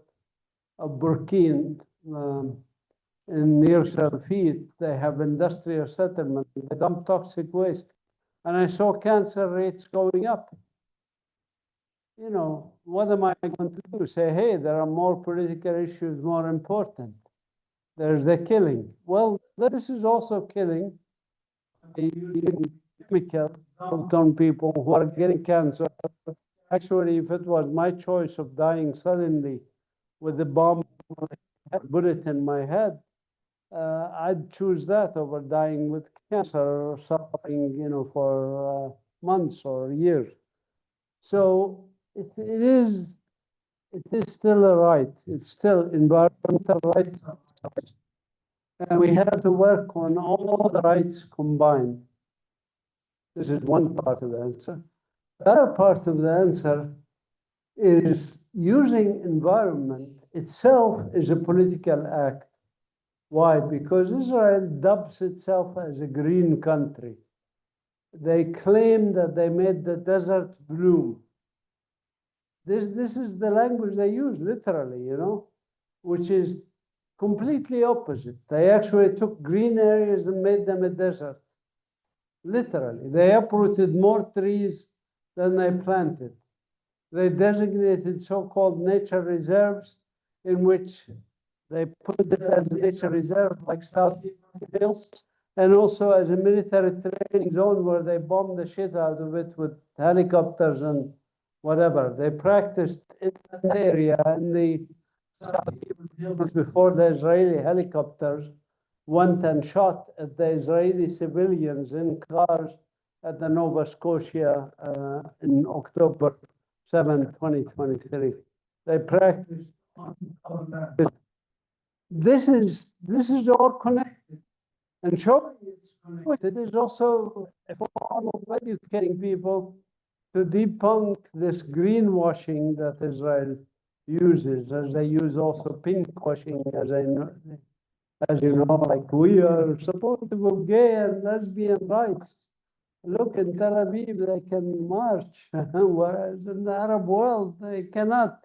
Burkina, in near Salfit, they have industrial settlement. They dump toxic waste. And I saw cancer rates going up. You know, what am I going to do? Say, hey, there are more political issues more important. There's the killing. Well, this is also killing. Using chemicals on people who are getting cancer. Actually, if it was my choice of dying suddenly with a bomb bullet in my head, I'd choose that over dying with cancer or suffering, you know, for months or years. So it is still a right. It's still environmental rights. And we have to work on all the rights combined. This is one part of the answer. The other part of the answer is using environment itself is a political act. Why? Because Israel dubs itself as a green country. They claim that they made the desert bloom. This is the language they use, literally, you know, which is completely opposite. They actually took green areas and made them a desert. Literally, they uprooted more trees than they planted. They designated so-called nature reserves in which they put it as a nature reserve like South Hills, and also as a military training zone where they bomb the shit out of it with helicopters and whatever. They practiced in that area in the South Hills before the Israeli helicopters went and shot at the Israeli civilians in cars at the Nova Scotia in October 7, 2023. They practiced on that. This is all connected. And showing it's connected is also a form of educating people to debunk this greenwashing that Israel uses, as they use also pinkwashing, as you know, like we are supportive of gay and lesbian rights. Look in Tel Aviv, they can march, whereas in the Arab world, they cannot.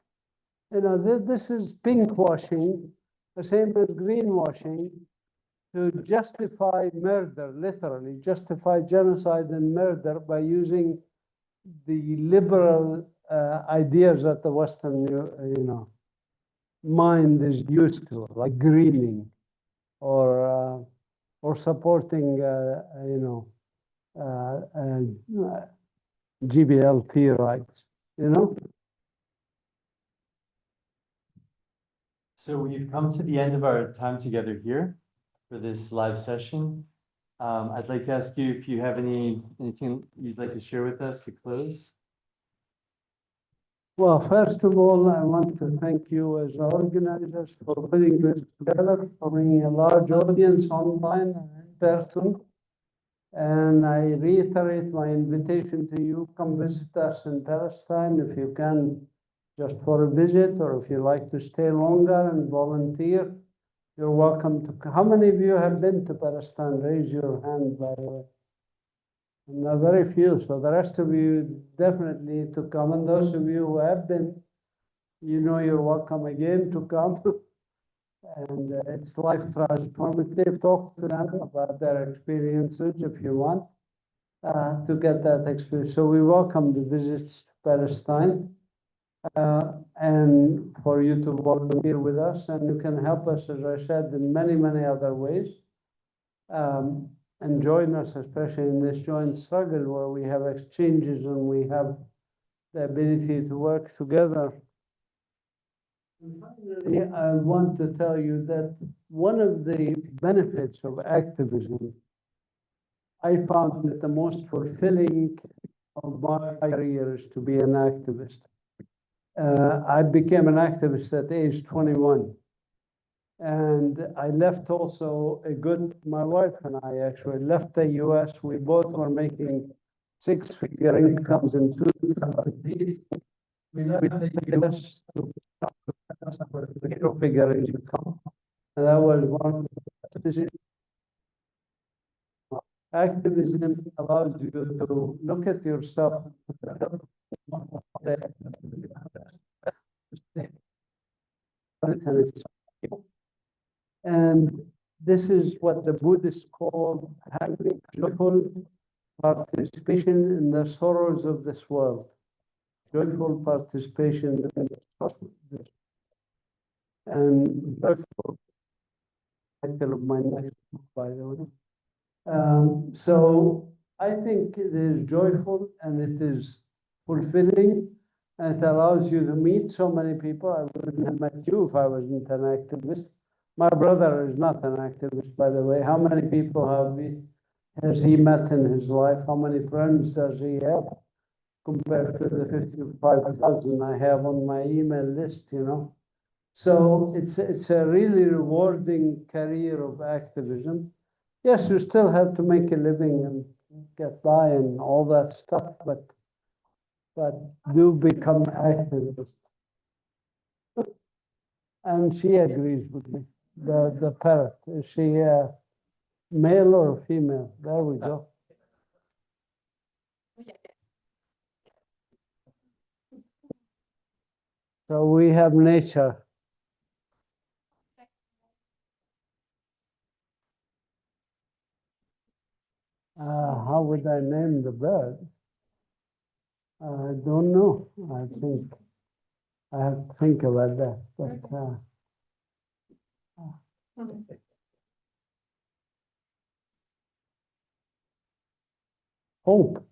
You know, this is pinkwashing, the same as greenwashing, to justify murder, literally justify genocide and murder by using the liberal ideas that the Western, mind is used to, like greening or supporting, GBLT rights, So we've come to the end of our time together here for this live session. I'd like to ask you if you have anything you'd like to share with us to close. Well, first of all, I want to thank you as organizers for putting this together, for bringing a large audience online and in person. And I reiterate my invitation to you, come visit us in Palestine if you can, just for a visit, or if you like to stay longer and volunteer, you're welcome to. How many of you have been to Palestine? Raise your hand, by the way. And very few, so the rest of you definitely to come. And those of you who have been, you're welcome again to come. And it's life transformative. Talk to them about their experiences if you want to get that experience. So we welcome the visits to Palestine and for you to volunteer with us. And you can help us, as I said, in many, many other ways. And join us, especially in this joint struggle where we have exchanges and we have the ability to work together. And finally, I want to tell you that one of the benefits of activism, I found that the most fulfilling of my career is to be an activist. I became an activist at age 21. And I left also my wife and I actually left the US. We both were making six-figure incomes in 2008. We left the US to zero-figure income. And that was one of the decisions. Activism allows you to look at your stuff. And this is what the Buddhists call having joyful participation in the sorrows of this world. Joyful participation in the sorrows of this world. And joyful, title of my next book, by the way. So I think it is joyful and it is fulfilling, and it allows you to meet so many people. I wouldn't have met you if I wasn't an activist. My brother is not an activist, by the way. How many people has he met in his life? How many friends does he have compared to the 55,000 I have on my email list, So it's a really rewarding career of activism. Yes, you still have to make a living and get by and all that stuff, but do become activists. And she agrees with me. The parrot, is she male or female? There we go. So we have nature. How would I name the bird? I don't know. I think I have to think about that. But hope.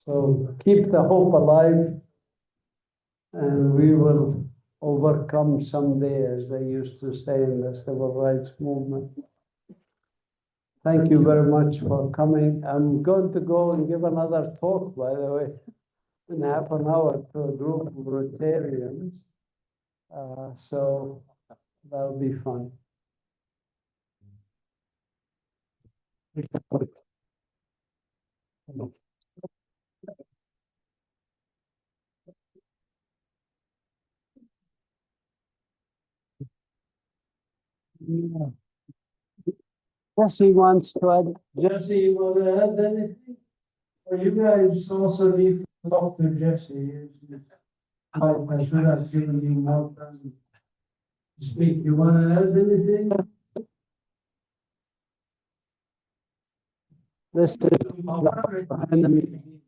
So keep the hope alive, and we will overcome someday, as they used to say in the civil rights movement. Thank you very much for coming. I'm going to go and give another talk, by the way, in half an hour to a group of Rotarians. So that'll be fun. Yeah. Jesse wants to add. Jesse, you want to add anything? Or you guys also need to talk to Jesse. I should have given you more time to speak. You want to add anything? This is behind the meeting.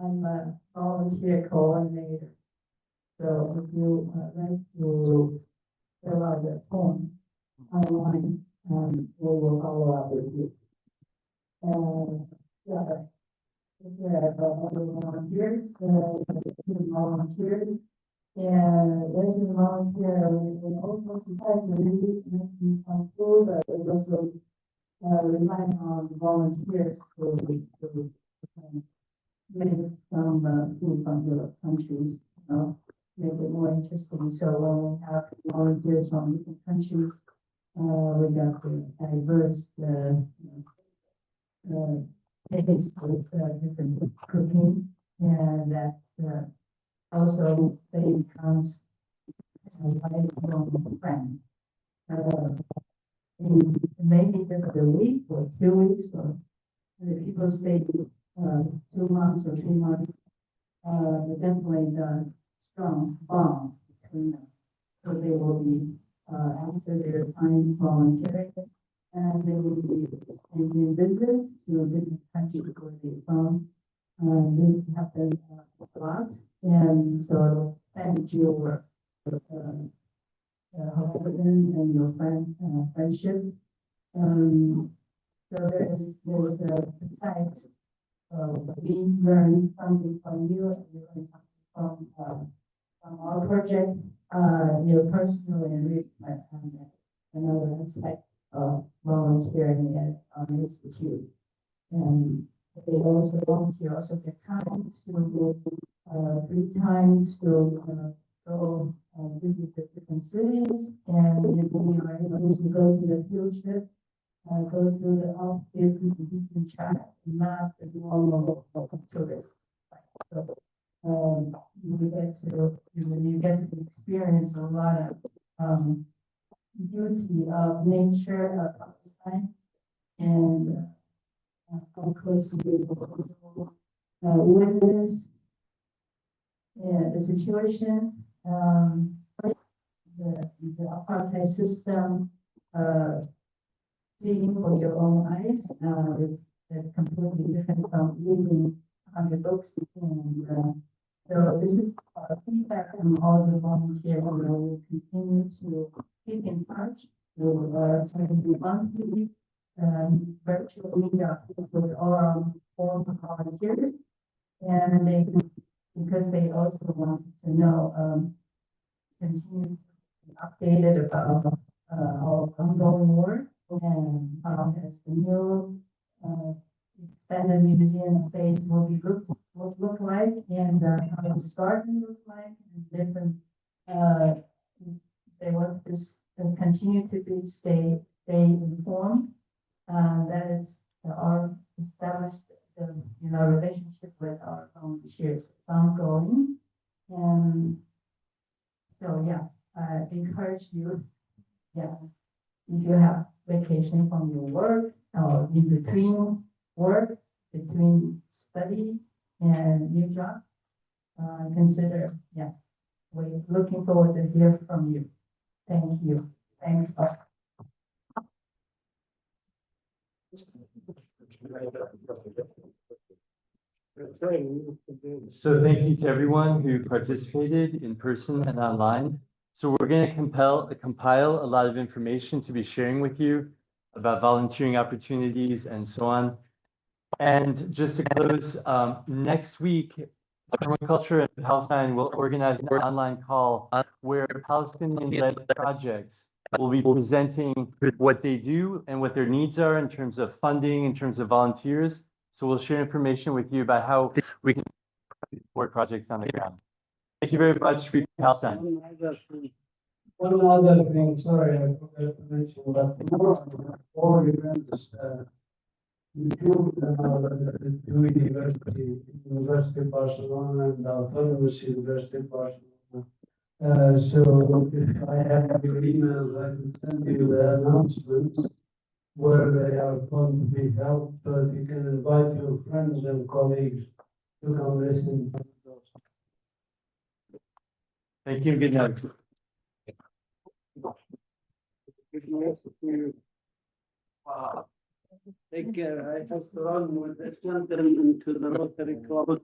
I'm a volunteer coordinator. So if you like to fill out the form online, we will follow up with you. Yeah, if you have other volunteers, volunteers, and there's a volunteer in all sorts of types of making some food, but it also relying on volunteers to make some food from the countries, make it more interesting. So when we have volunteers from different countries, we got to diverse taste with different cooking, and that's also they becomes a lifelong friend. Maybe just a week or 2 weeks, or if people stay 2 months or 3 months, definitely the strong bond between them. So they will be after their time volunteering, and they will be taking visits to different countries where they from. This happens a lot, and so thank you for husband and your friendship. So there's besides we learn something from you, and we learn something from our project. You personally enrichment and another aspect of volunteering at our institute. And they also volunteer, also get time to free time to go visit the different cities, and if we are able to go to the field trip, go to the off-field different track, not the normal tourists. So you get to experience a lot of beauty of nature of Palestine, and of course to be able to witness the situation, the apartheid system, seeing for your own eyes. It's completely different from reading on the books, and so this is feedback from all the volunteers. We will continue to keep in touch. We'll try to do monthly virtual meetup with all our former volunteers, and they, because they also wanted to know, continue to be updated about our ongoing work, and how has the new expanded museum space will look like, and how the garden looks like, and different. They want to continue to stay informed. That is our established relationship with our volunteers. It's ongoing, and so yeah, I encourage you. Yeah, if you have vacation from your work or in between work, between study and new job, consider, yeah, we're looking forward to hear from you. Thank you. Thanks. So thank you to everyone who participated in person and online. So we're going to compile a lot of information to be sharing with you about volunteering opportunities and so on. And just to close, next week, Permaculture and Palestine will organize an online call where Palestinian-led projects will be presenting what they do and what their needs are in terms of funding, in terms of volunteers. So we'll share information with you about how we can support projects on the ground. Thank you very much, Free Palestine. One other thing, sorry, I forgot to mention, but all events, we do University of Barcelona and Autonomous University of Barcelona. So if I have your emails, I can send you the announcements. where they are going to be held, so that you can invite your friends and colleagues to come listen to those. Thank you. Good night. Take care. I have to run with this one into the Rotary Club.